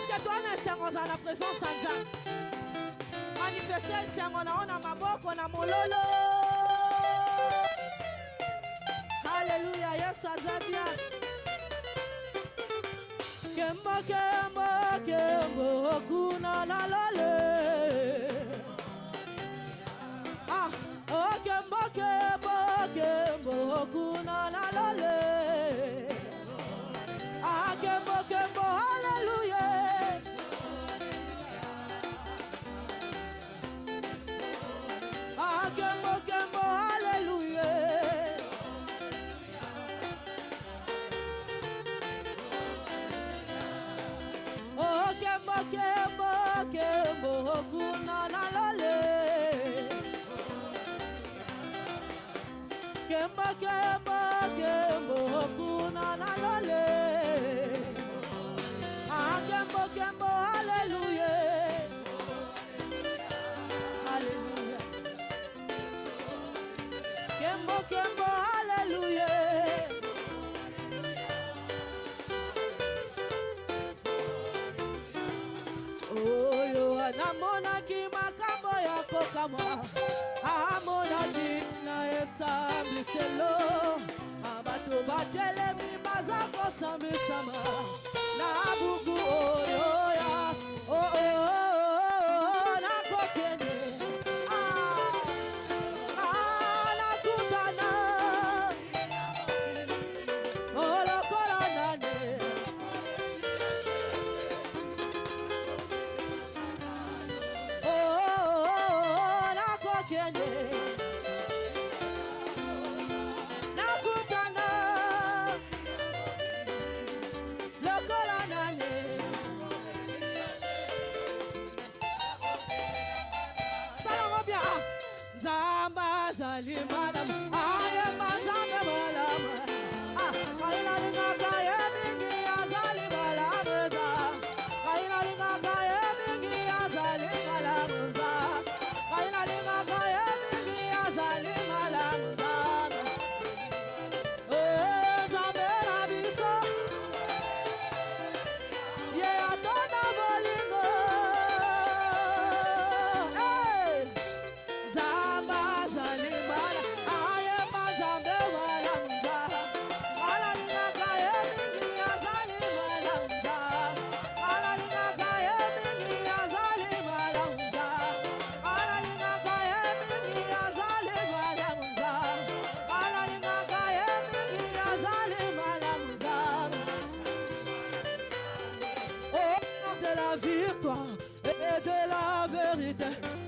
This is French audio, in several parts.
que toi on a la présence en Dieu. Manifester c'est on a maboko na mololo. Alléluia, yes azabia. Kembo kembo kembo kuna la lole. Ah, oh kembo kembo kembo kuna la lole. Ah kembo kembo hallelujah. Ah kembo kembo hallelujah. Oh kembo kembo kembo kuna la lole. Kembo kembo kembo kuna la lole. Ah kembo kembo hallelujah. Hallelujah. Kembo kembo hallelujah. Oh yo anamona ki makambo yako kama amona ki na esambi selo abatu batele mi bazako sambi sama na buku oh yo ya oh oh na kokene na kutana oh lo koranane.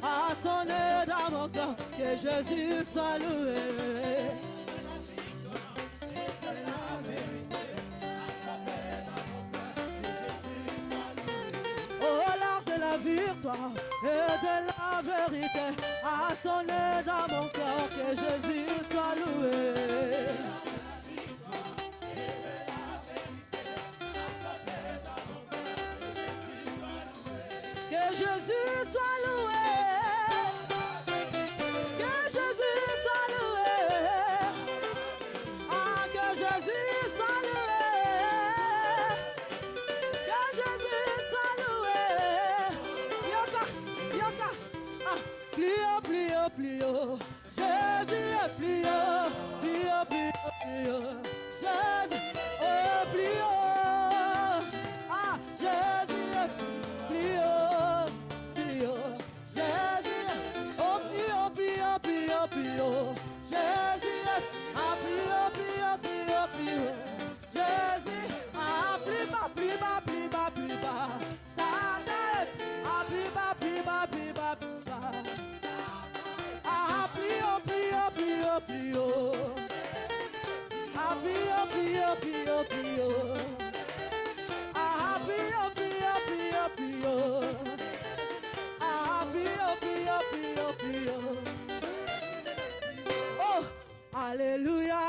À sonner dans mon cœur, que Jésus soit loué. Oh, l'art de la victoire et de la vérité, à sonner dans mon cœur, que Jésus soit loué. Que Jésus soit loué. Que Jésus soit loué. Ah, que Jésus soit loué. Que Jésus soit loué. Yoka, yoka. Ah, plus haut, plus haut, plus haut. Jésus est plus haut. Plus haut, plus haut, plus haut. Jésus, oh, plus haut. Ah, Jésus est plus haut. Jésus, oh plus haut, plus haut, plus haut, plus haut. Jésus, ah plus haut, plus haut, plus haut, plus haut. Jésus, ah plus bas, plus bas, plus bas, plus bas. Satan, ah plus bas, plus bas, plus bas, plus bas. Ah plus haut, plus haut, plus haut, plus haut. Ah plus haut, plus haut, plus haut, plus haut. Ah plus haut, plus haut, plus haut, plus haut. Oh, alléluia.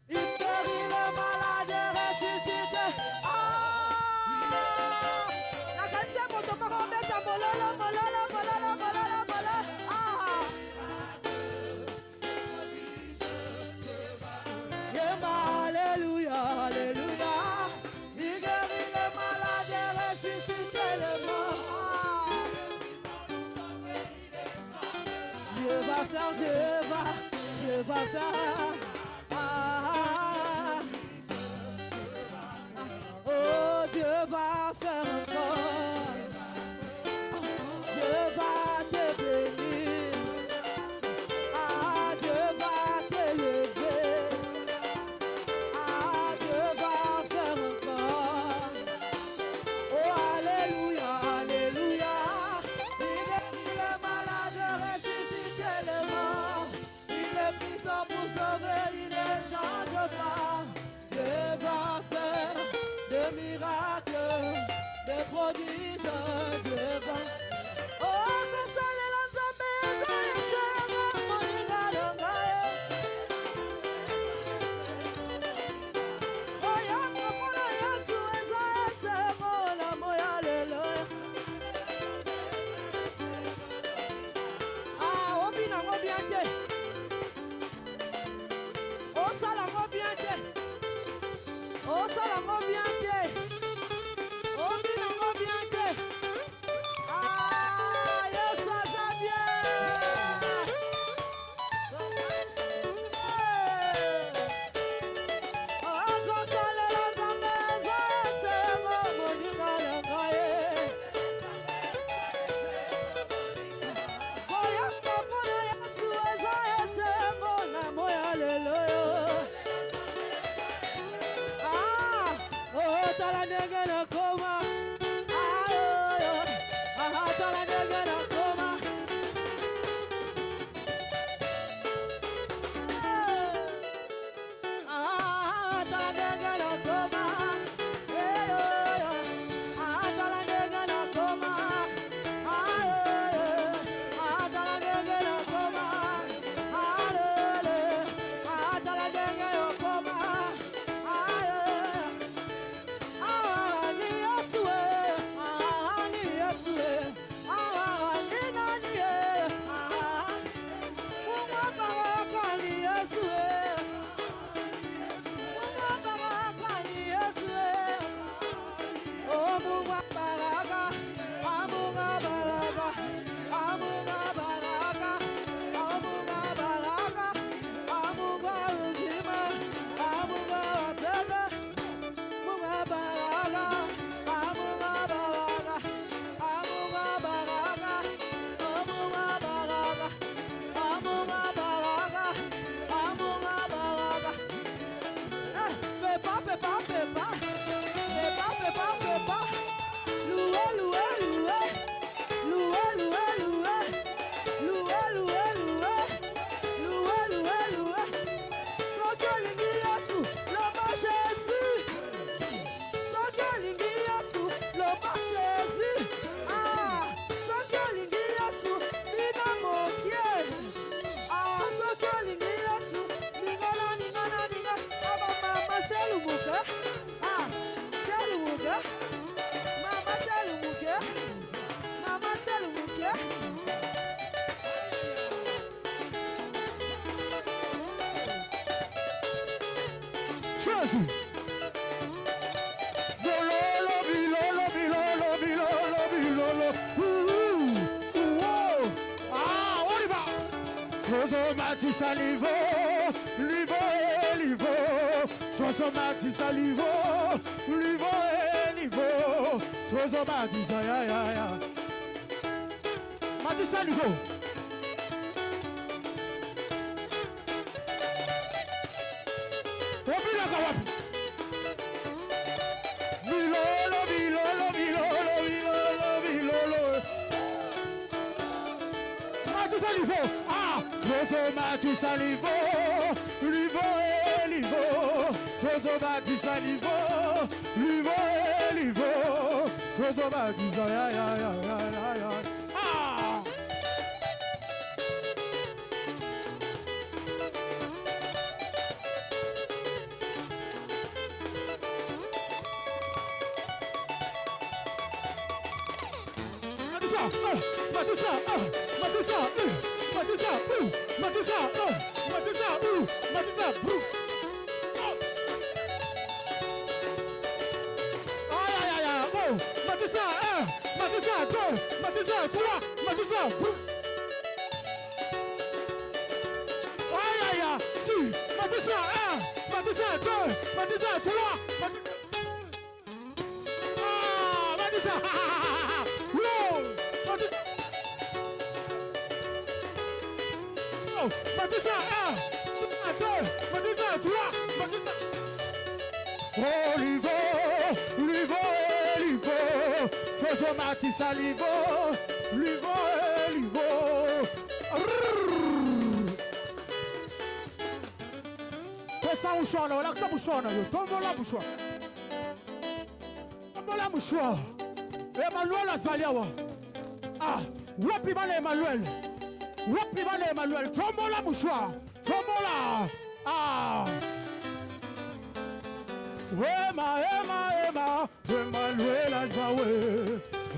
Il guérit le malade et ressuscité. Ah, la canne mon topo remettre à mololo, mololo, mololo, mololo, mololo. Ah, alléluia, alléluia. Il guérit le malade et ressuscité. faire, Dieu va faire. Oh, Dieu va faire encore. Dieu va te bénir. Dieu va t'élever. Dieu va faire encore. Oh, alléluia, alléluia. Il est malade, ressuscité le mort. Il est puissant pour sauver, il ne change pas. Dieu va faire des miracles, des prodiges. Dieu va. Oh, que ça les lance à maison, et c'est mon ingalonga. Oh, y'a pour le yasu, et ça, c'est mon amour, alléluia. Obinango bien te. Oh, salango bien te. Oh, salango bien te. Obinango bien te. Yes, ça bien. Oh, quand ça les lance à maison, c'est mon ingalonga. Mati salivo, livo e livo. Trozo mati salivo, livo e livo. Trozo mati ya ya ya. Mati salivo. Wapila kawapi. Bilolo, bilolo, bilolo, bilolo, bilolo. Mati salivo. Trozo mati salivo, livo e livo. Trozo mati salivo, livo e livo. Trozo mati ya ya ya ya ya. Ah! Matissa, Matissa, Matissa, Matissa, Matissa, Matissa, Matissa, aïe aïe aïe, oh, Matissa, Matissa, 2, Matissa, 3, Matissa, Matissa 2, Matissa 3, ah, Matissa, oh, Matissa 1, 2, Matissa 3, Matissa. Olivo, Olivo, Olivo, Tozo Matissa Livo, Livo, Olivo. Pesa mshwana, wala kisa mshwana yo, tombola mshwana. Tombola mshwana. Emmanuel azaliawa. Ah, wapi bale Emmanuel? Wapi bale Emmanuel? Tombola mshwana. Tombola. Ah. Ema, ema, ema, Emmanuel azawe.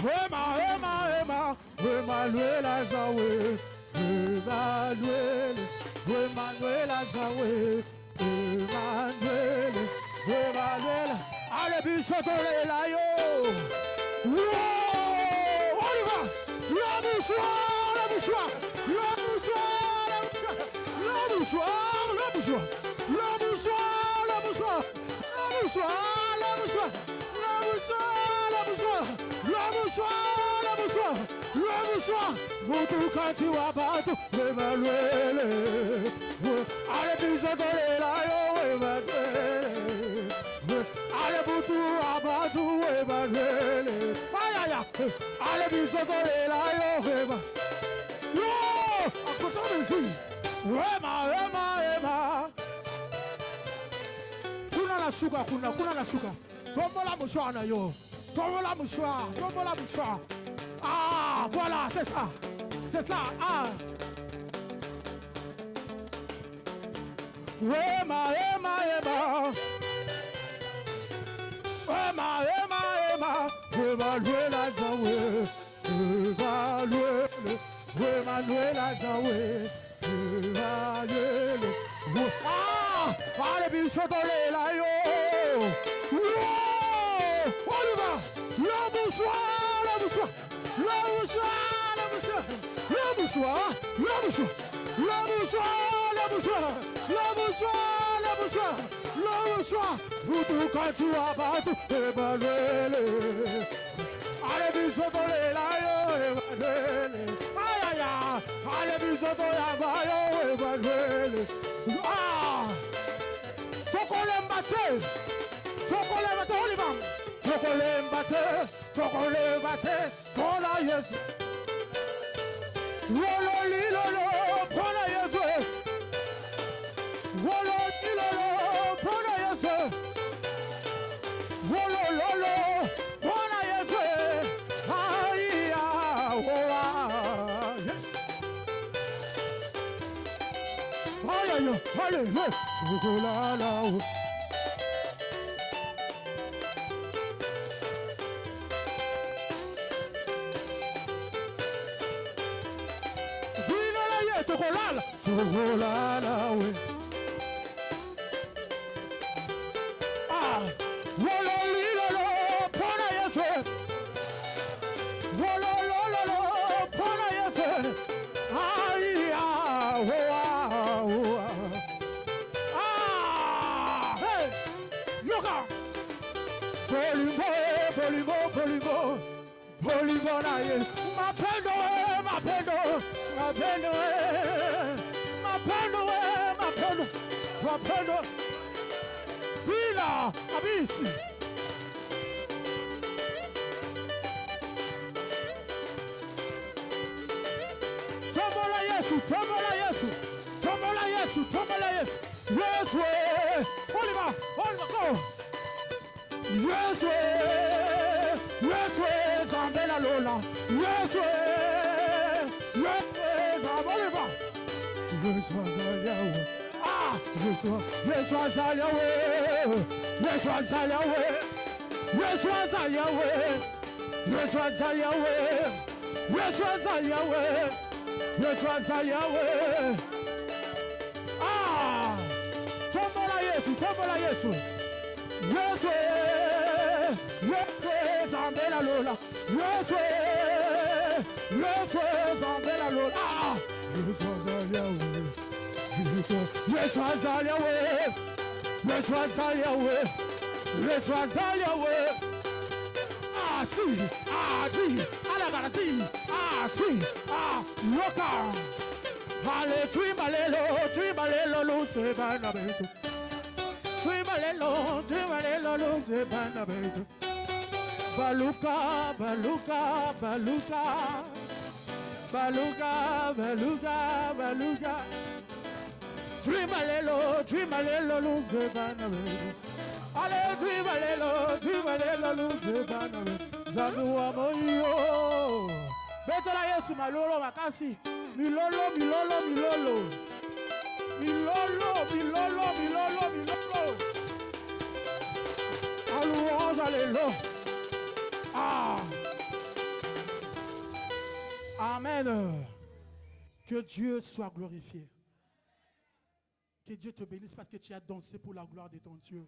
Ema, ema, ema, Emmanuel azawe. Emmanuel, Emmanuel azawe. Emmanuel, Emmanuel, allez, bisotole là yo. Wow, on y va. La mouchoir, la mouchoir, la mouchoir, la mouchoir, la mouchoir, la mouchoir, la mouchoir, la mouchoir, la mouchoir, la mouchoir, la mouchoir, la mouchoir, la mouchoir, la mouchoir. Moutou quand tu vas battre, Emmanuel. Allez, bisotole là yo, Emmanuel. Allez, boutou, abatou, Emmanuel. Aïe, aïe, aïe. Allez, bisotole là yo, Emmanuel. Yo, à côté de ici. Emma, Emma, Emma. Kuna la suka, kuna la suka. Tombe la mouchoir, yo. Tombe la mouchoir, tombe la mouchoir. Ah, voilà, c'est ça. C'est ça, ah. Emma, Emma, Emma. Emma, Emma, Emma. Emmanuel Azawe. Emmanuel. Emmanuel Azawe. Emmanuel. Ah! Allez, bisotole là yo. Wow! On y va. La mouchoir, la mouchoir. La mouchoir, la mouchoir. La mouchoir, la mouchoir. La mouchoir, la mouchoir. La mouchoir, la mouchoir. La mouchoir. Vous tout quand tu vas battre, Emmanuel. Allez, bisotole là yo, Emmanuel. Aïe, aïe, aïe. Allez, bisotole là yo, Emmanuel. Ah! Chocolat mbatte. Chocolat mbatte, on y va. Chocolat mbatte. Chocolat mbatte. Pour la yes. Lolo, lolo, pour la yes. Lolo, lolo, pour la yes. Lolo, lolo, pour la yes. Aïe, ah, oh, ah. Aïe, aïe, allez, chocolat là-haut. Chocolat là-haut. Ah, wolo lilo, pona yese. Wolo lolo, pona yese. Aïe, ah, oh, ah, oh, ah. Ah, hey, yoga. Polimo, polimo, polimo, polimo na ye. Mapendo, mapendo, mapendo, mapendo, mapendo, mapendo. Vila, abisi. Tombola Yesu, tombola Yesu, tombola Yesu, tombola Yesu. Yesu, Oliver, go. Yesu, Yesu, Zambela Lola. Yesu, Yesu, Zamboliva. Yesu, Zaliawe. Ah, Yesu, Yesu, Zaliawe. Yesu, Zaliawe. Yesu, Zaliawe. Yesu, Zaliawe. Yesu, Zaliawe. Yesu, Zaliawe. Ah, tombola Yesu, tombola Yesu. Yesu, Yesu, Zambela Lola. Yesu, Yesu, Zambela Lola. Ah, Yesu, Zaliawe. Yesu, Zaliawe. Reçois ça Yahweh. Reçois ça Yahweh. Ah si, ah si, alagara si, ah si, ah loka. Allez, Trimalelo, lo se banabeto. Trimalelo, lo se banabeto. Baluka, baluka, baluka. Baluka, baluka, baluka. Trimalelo, lo se banabeto. Allez, Trimalelo, lo se banabeto. Zanua moyo. Betala Yesu malolo makasi. Milolo. À louange, alléluia. Ah. Amen. Que Dieu soit glorifié. Que Dieu te bénisse parce que tu as dansé pour la gloire de ton Dieu.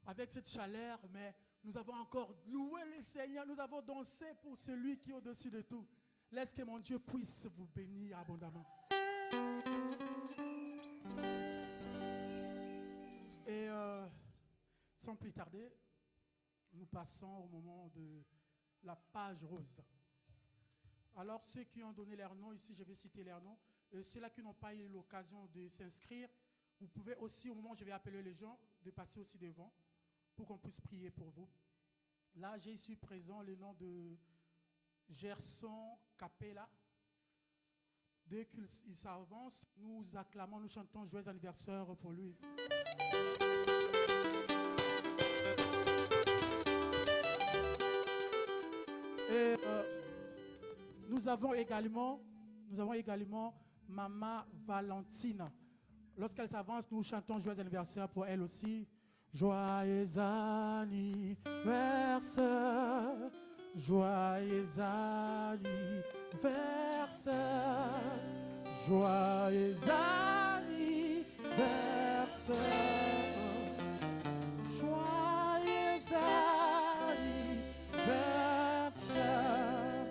Avec cette chaleur, mais nous avons encore loué le Seigneur. Nous avons dansé pour celui qui est au-dessus de tout. Laisse que mon Dieu puisse vous bénir abondamment. Et sans plus tarder, nous passons au moment de la page rose. Alors ceux qui ont donné leur nom, ici je vais citer leur nom, ceux-là qui n'ont pas eu l'occasion de s'inscrire, vous pouvez aussi, au moment où je vais appeler les gens, de passer aussi devant pour qu'on puisse prier pour vous. Là, j'ai ici présent le nom de Gerson Capella. Dès qu'il s'avance, nous acclamons, nous chantons joyeux anniversaire pour lui. Et nous avons également Maman Valentine. Lorsqu'elle s'avance, nous chantons joyeux anniversaire pour elle aussi. Joyeux anniversaire. Joyeux anniversaire, joyeux anniversaire, joyeux anniversaire.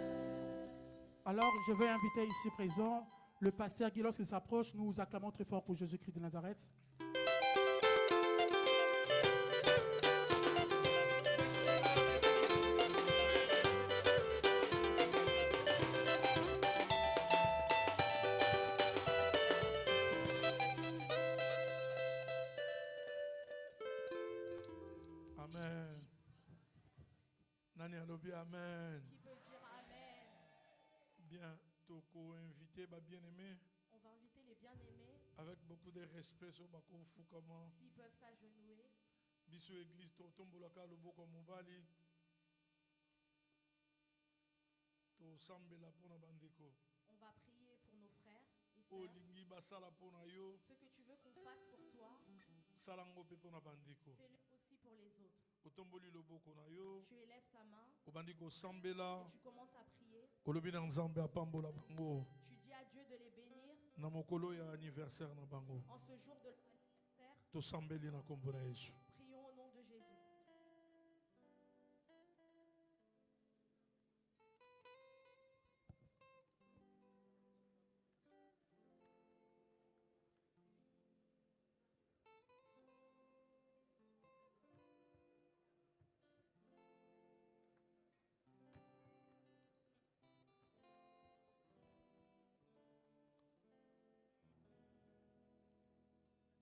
Alors, je vais inviter ici présent le pasteur Guy. Lorsqu'il s'approche, nous acclamons très fort pour Jésus-Christ de Nazareth. Amen. Nani alobi amen. Qui peut dire amen? Bien, toko invité ba bien-aimé. On va inviter les bien-aimés. Avec beaucoup de respect sur bako fou comment. S'ils peuvent s'agenouiller. Biso église to tombolaka loboko mobali. To sambela pona bandeko. On va prier pour nos frères et O sœurs. lingi basala pona yo. Ce que tu veux qu'on fasse pour toi, Salango pe pona bandeko. fais-le aussi pour les autres. Otomboli loboko na yo. Tu élèves ta main, Obandiko sambela. tu commences à prier. Olobi na nzambe apambola bango. Tu dis à Dieu de les bénir Na mokolo ya anniversaire na bango. en ce jour de l'anniversaire. To sambeli na kombo na Yesu. Prions au nom de Jésus.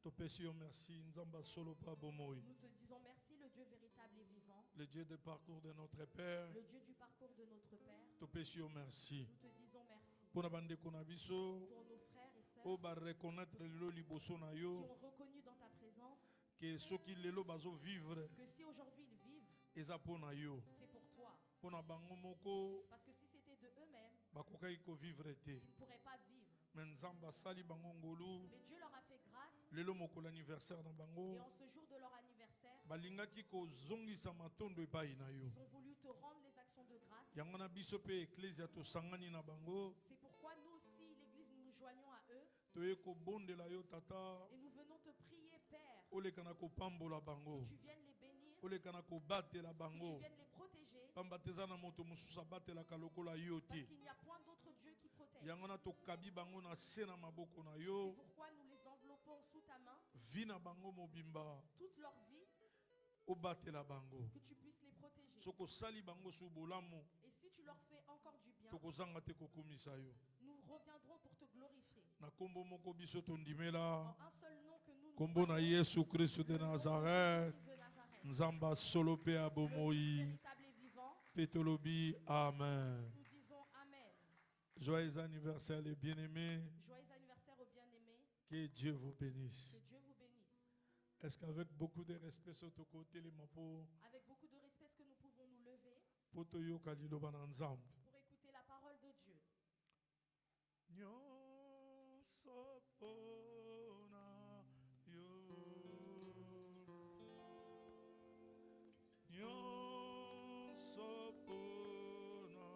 Topesio merci, Nzamba solo pa bomoi. Nous te disons merci, le Dieu véritable et vivant, Le Dieu des parcours de notre Père. le Dieu du parcours de notre Père. Topesio merci. Nous te disons merci Pour na bande konabiso, pour nos frères et sœurs o ba reconnaître le liboso na qui yo ont reconnu dans ta présence que ceux qui lelo bazo vivre que si aujourd'hui ils vivent, eza pona yo. c'est pour toi. Pour na bango moko Parce que si c'était de eux-mêmes, bakokai ko vivre te. ils ne pourraient pas vivre. Mais Nzamba sali bango ngolu, Mais Dieu leur a fait grâce lelo moko l'anniversaire na et bango. en ce jour de leur anniversaire, Balingaki ko zongisa matondo epai na yo. ils ont voulu te rendre les actions de grâce. Yango na biso pe ecclesia to sangani na bango. C'est pourquoi nous aussi, l'Église, nous nous joignons à eux Toye ko bondela yo tata. et nous venons te prier, Père, Olekana ko pambola bango. que tu viennes les bénir, Olekana ko batela que tu bango. viennes les protéger, Pamba teza na moto mosusu abatelaka lokola yo parce te. qu'il n'y a point d'autre Dieu qui protège. Yango na tokabi bango na se na maboko na C'est yo. pourquoi nous les enveloppons repose sous ta main, Vina bango mobimba. toute leur vie, Obatela bango. que tu puisses les protéger. Soko sali bango su bolamu. Et si tu leur fais encore du bien, Tokozanga te kokumisa yo. nous reviendrons pour te glorifier. Na kombo moko biso tondimela. En un seul nom que nous Kombo na Yesu Christ de Nazareth. Christ de Nazareth, Nzamba solo pe le Dieu abomoyi. véritable et vivant, Petolobi. Amen. nous disons Amen. Joyeux anniversaire les bien-aimés. Joyeux anniversaire aux bien-aimés. Que Dieu vous bénisse. Que Dieu vous bénisse. Est-ce qu'avec beaucoup de respect sur ton côté, les mapo, Avec beaucoup de respect, est-ce que nous pouvons nous lever poto yo kaliloba na nzambe. pour écouter la parole de Dieu? Nyonso pona yo. Nyonso pona yo.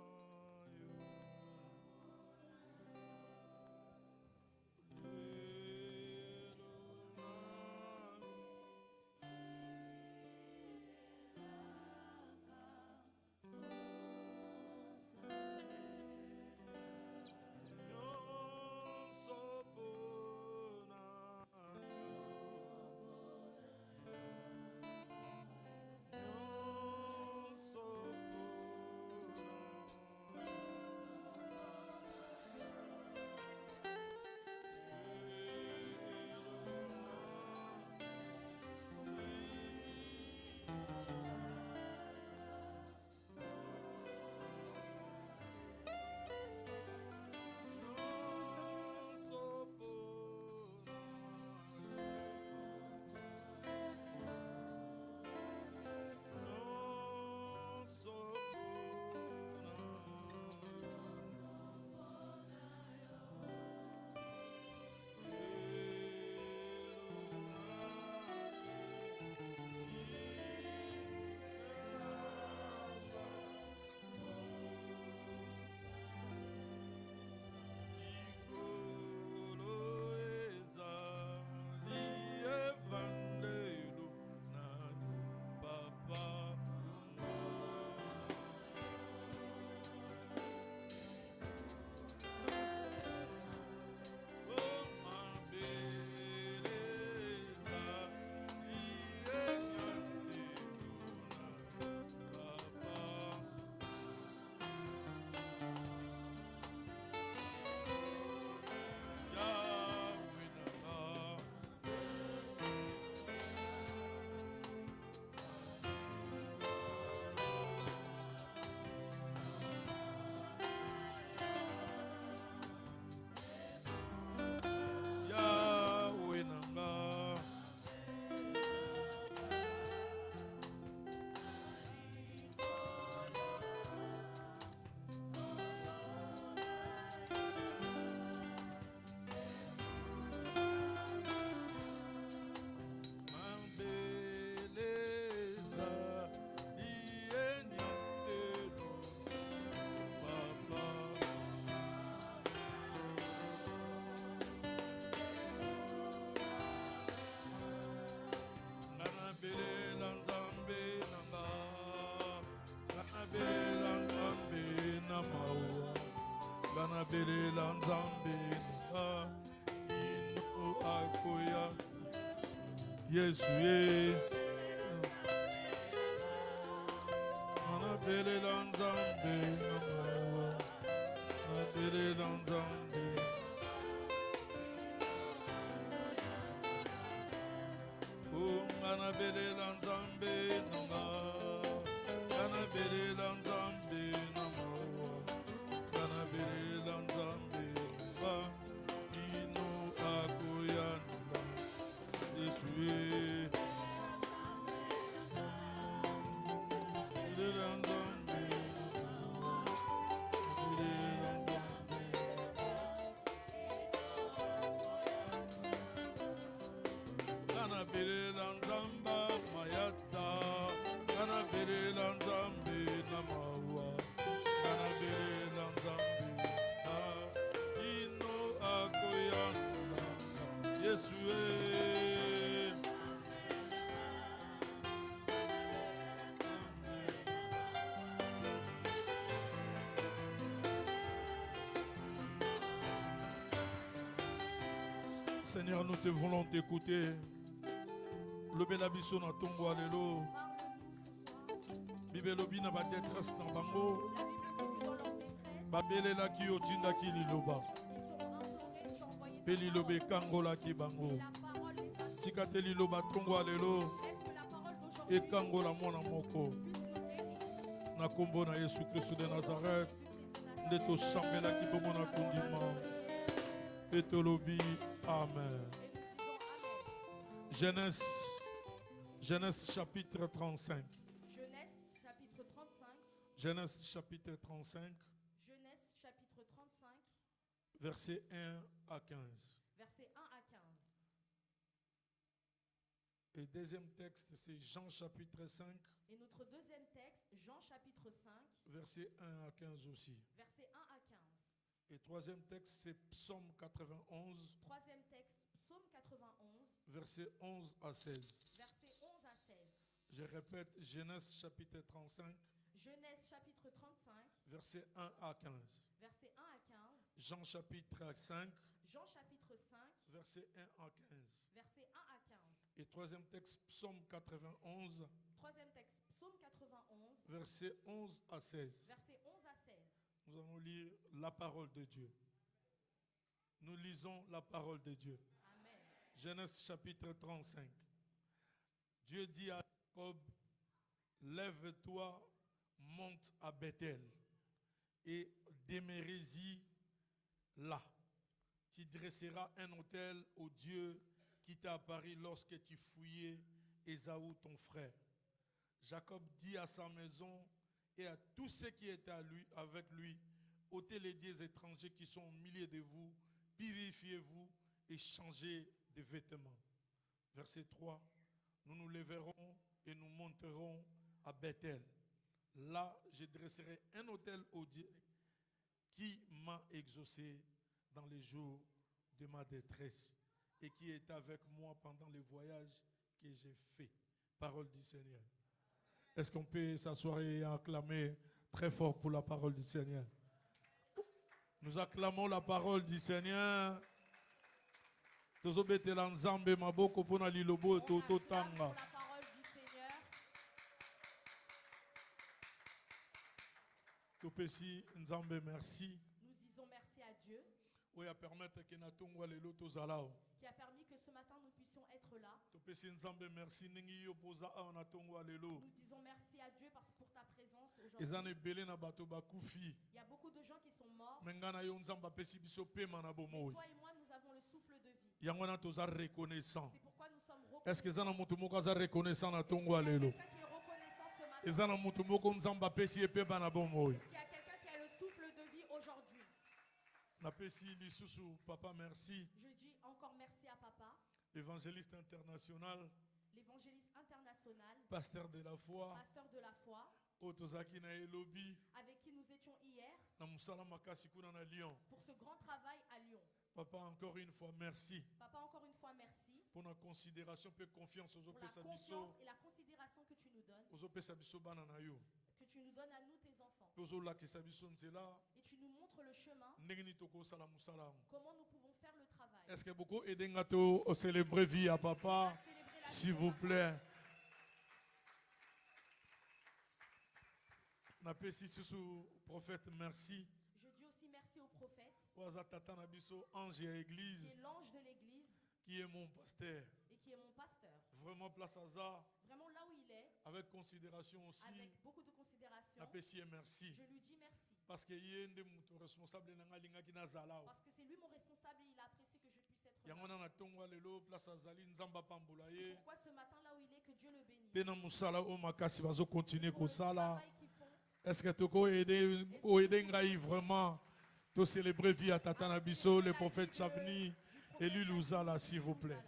Bana bere lanzambe na ino akoya Yesu ye Bana bere lanzambe na Bana bere lanzambe Bana bere lanzambe na Bana bere lanzambe na Seigneur, nous te voulons t'écouter. Le belabiso na tongo alelo. Bibelobi na ba détresse na bango. Babele la ki otinda ki liloba. Peli lobe kangola ki bango. Tikate liloba tongo alelo. E kangola mona moko. Na kombo na Yesu Christ de Nazareth. Ndeto sambela ki bomo na kondima. Petolobi. Amen. Genèse chapitre 35. Genèse chapitre 35. Genèse chapitre 35. Genèse chapitre 35. Versets 1 à 15. Versets 1 à 15. Et deuxième texte, c'est Jean chapitre 5. Et notre deuxième texte, Jean chapitre 5. Versets 1 à 15 aussi. Versets 1 à 15. Et troisième texte, c'est Psaume 91. Troisième texte, Psaume 91. Versets 11 à 16. Versets 11 à 16. Je répète, Genèse chapitre 35. Genèse chapitre 35. Versets 1 à 15. Versets 1 à 15. Jean chapitre 5. Jean chapitre 5. Versets 1 à 15. Versets 1 à 15. Et troisième texte, Psaume 91. Troisième texte, Psaume 91. Versets 11 à 16. Versets 11 à 16. Nous allons lire la parole de Dieu. Nous lisons la parole de Dieu. Amen. Genèse chapitre 35. Dieu dit à Jacob, lève-toi, monte à Bethel et demeurez-y là. Tu dresseras un autel au Dieu qui t'a apparu lorsque tu fouillais Ésaü ton frère. Jacob dit à sa maison et à tous ceux qui étaient avec lui, ôtez les dieux étrangers qui sont au milieu de vous, purifiez-vous et changez de vêtements. Verset 3, nous nous lèverons et nous monterons à Bethel. Là, je dresserai un autel au Dieu qui m'a exaucé dans les jours de ma détresse et qui est avec moi pendant le voyage que j'ai fait. Parole du Seigneur. Est-ce qu'on peut s'asseoir et acclamer très fort pour la parole du Seigneur? Nous acclamons la parole du Seigneur. Tozobetela nzambe maboko pona lilobo totanga. La parole du Seigneur. Topesi nzambe merci. Nous disons merci à Dieu Oya permettre que na tongwa lelo tozalao. qui a permis que ce matin nous puissions être là. Topesi nzambe merci ningi yo poza a na tongwa lelo. Nous disons merci à Dieu pour ta présence aujourd'hui. Ezane belé na bato bakufi. Il y a beaucoup de gens qui sont morts. Mengana yo nzamba pesi biso pema na Mais bomoi. toi et moi, nous avons le souffle de vie. Yango na toza reconnaissant. C'est pourquoi nous sommes reconnaissants. Est-ce que zana mutu moko za reconnaissant na Il y a tongwa lelo? quelqu'un qui est reconnaissant ce matin. Ezana mutu moko nzamba pesi epeba na bomoi. Est-ce qu'il y a quelqu'un qui a le souffle de vie aujourd'hui? Na pesi lisusu papa merci. Je dis encore merci à papa, Évangéliste international, l'évangéliste international, pasteur de la foi, pasteur de la foi, Otozaki na elobi avec qui nous étions hier na musala makasi kuna na Lyon. pour ce grand travail à Lyon. Papa, encore une fois, merci Papa, encore une fois, merci pour la considération et confiance aux pour la opesa confiance biso, et la considération que tu nous donnes, aux opesa biso bana na yo. que tu nous donnes à nous, tes enfants. Ozo lakisa biso nzela, Et tu nous montres le chemin, ndenge nini tokosala musala. comment nous pouvons faire le travail. Est-ce que beaucoup aidé ngato au célébrer vie à On va papa, célébrer la s'il vie de vous papa. plaît. Napesi susu prophète merci. Je dis aussi merci au prophète, Oza tata na biso ange à qui église, est l'ange de l'église qui est mon pasteur. et qui est mon pasteur. Vraiment place à ça, Vraiment là où il est, avec considération aussi. avec beaucoup de considération, Napesi et merci. je lui dis merci. Parce que yende muto responsable na ngalinga kina zalao. Parce que c'est lui mon responsable et il a apprécié que je puisse être Yango là. na tongwa lelo place azali nzamba pambola C'est ye. pourquoi ce matin là où il est, que Dieu le bénisse. Pe na musala o makasi bazo continuer Pour le kosala. travail qu'ils font, Est-ce que toko aider o aider ngai vraiment to célébrer vie à tata na biso le prophète Chavni et lui Luzala s'il vous plaît.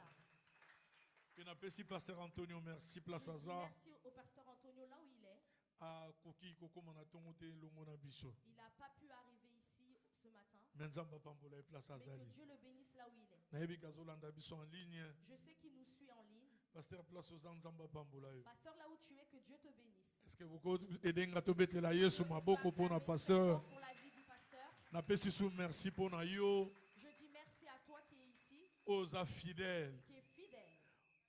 Pe na pesi pasteur Antonio merci place Je dis aza merci au pasteur Antonio là où il est. a koki kokoma na tongo te longo na biso. Il n'a pas pu arriver ici ce matin. Mais nzamba pambola e place Mais que azali. Dieu le bénisse là où il est. Na yebi kazolanda biso en ligne. Je sais qu'il nous suit en ligne. Pasteur place aux nzamba pambola yo. Pasteur, là où tu es, que Dieu te bénisse. Est-ce que vous aidez ngato betela Yesu maboko pour na pasteur? Pour la vie du pasteur. Na pesi sou merci pour na yo. Je dis merci à toi qui es ici. Osa fidèle. qui est fidèle.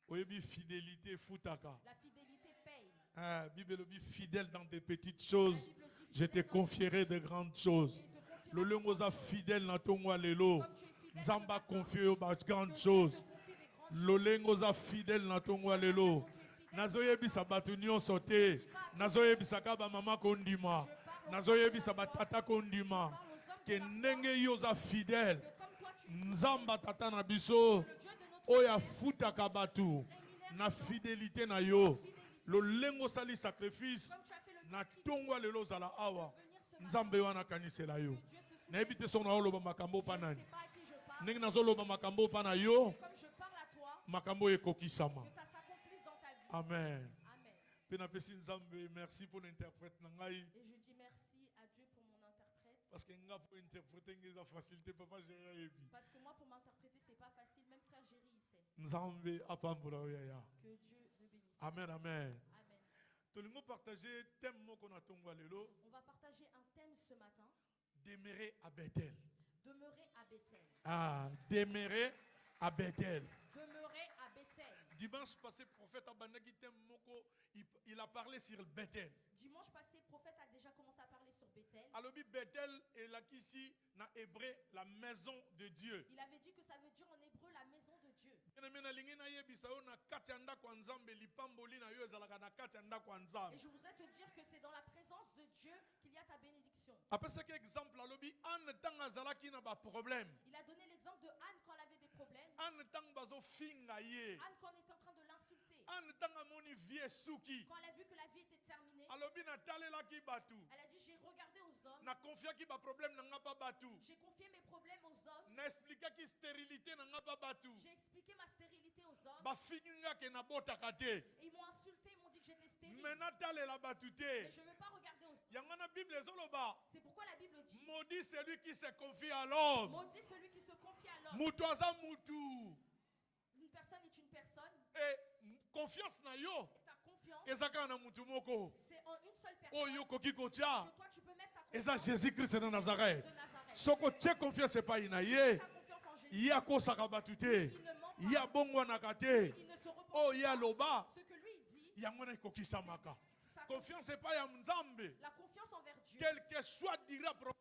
Oyebi fidélité futaka. La fidélité paye. Ah, Bible dit fidèle dans des petites choses. La Bible dit Je te fidèle dans confierai de grandes choses. Et il te confiera Le de lengo grandes za choses. fidèle na tongwa lelo. Comme tu es fidèle ce Zamba matin, confie aux grandes que Dieu choses. te confie des grandes choses. Lolengo za fidèle na tongwa lelo. Nazoyebisa bato nyonso te. Nazoyebisaka ba mama kondima. Nazoyebisa batata kondima. Ke ndenge yo za fidèle. Que comme toi tu es Nzamba tata na biso. le Dieu de notre Oya futaka batu. Na fidélité na yo. Lolengo sali sacrifice. comme tu as fait le Na sacrifice tongwa lelo zala awa. venir ce matin, Nzambe wana kanisela yo. Dieu se souvient. Nayebi te soki naoloba makambo mpa Je ne nani. sais pas à qui je parle. Ndenge nazoloba makambo mpa na yo, Comme je parle à toi, makambo ekokisama. que ça s'accomplisse dans ta vie. Amen. Amen. Mpe napesi Nzambe merci pour l'interprète na ngai Et je dis merci à Dieu pour mon interprète. parce que nga pour interpréter ngeza facilité papa j'ai yebi. Parce que moi, pour m'interpréter, c'est pas facile. Même frère Géry, il sait. Nzambe apambola oyo ya. Que Dieu le bénisse. Amen amen. Amen. Tolingo partager thème moko na tongwa lelo, On va partager un thème ce matin. demeurer à Bethel. Demeurer à Bethel. Ah, demeurer à Bethel. Demeurer à Bethel. Dimanche passé prophète abandaki thème moko il a parlé sur Bethel. Dimanche passé, prophète a déjà commencé à parler sur Bethel. Alobi Bethel est là ici na hébreu la maison de Dieu. Il avait dit que ça veut dire en hébreu la maison de Dieu. Et je voudrais te dire que c'est dans la présence de Dieu qu'il y a ta bénédiction. Après ce exemple, alobi Anne tang azalaki na ba problème. Il a donné l'exemple de Anne quand elle avait des problèmes. Anne tang bazo finga ye. Anne quand on était en train de l'insulter. Anne tang amoni vie suki. Quand elle a vu que la vie était terminée, Alobi na talelaki batu. elle a dit j'ai regardé aux hommes. Na confiaki ba problème na nga pa batu. J'ai confié mes problèmes aux hommes. Na expliquaki stérilité na nga pa batu. J'ai expliqué ma stérilité aux hommes. Ba finga ke na botaka te. Et ils m'ont insulté, ils m'ont dit que j'étais stérile. Mais na talela batu te. Mais je ne veux pas regarder aux hommes. Yangana Bible ezoloba. C'est pourquoi la Bible dit Maudit celui qui se confie à l'homme. maudit celui qui se confie à l'homme. Mutu aza mutu. Une personne est une personne. Et confiance na yo. Et ta confiance, Ezaka na mutu moko. c'est en une seule personne. Oyo koki kotia. Que toi tu peux mettre ta Eza confiance Jésus-Christ de Nazareth. de Nazareth. Soko tche confiance epai na ye. Ta confiance en Jésus. Iya kosaka batu te. Il ne ment pas. Iya bongwanaka te. Il ne se repent Oh pas. ya loba. Ce que lui dit, Yango na ekokisamaka. sa Confiance epai ya Nzambe. la confiance envers Dieu, Quel que soit dira problème.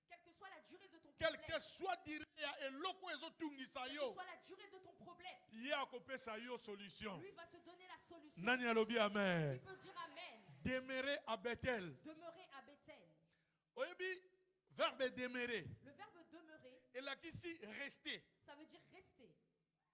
quelle que soit la durée de ton Quel problème, que soit dira ya eloko ezotungisa quelle que yo. soit la durée de ton problème, Ye akopesa yo solution. lui va te donner la solution. Nani alobi Il amen. peut dire Amen. Demeurer à Bethel. Demeurer à Bethel. Oyebi verbe demeurer. Le verbe demeurer, Et là ici rester. ça veut dire rester.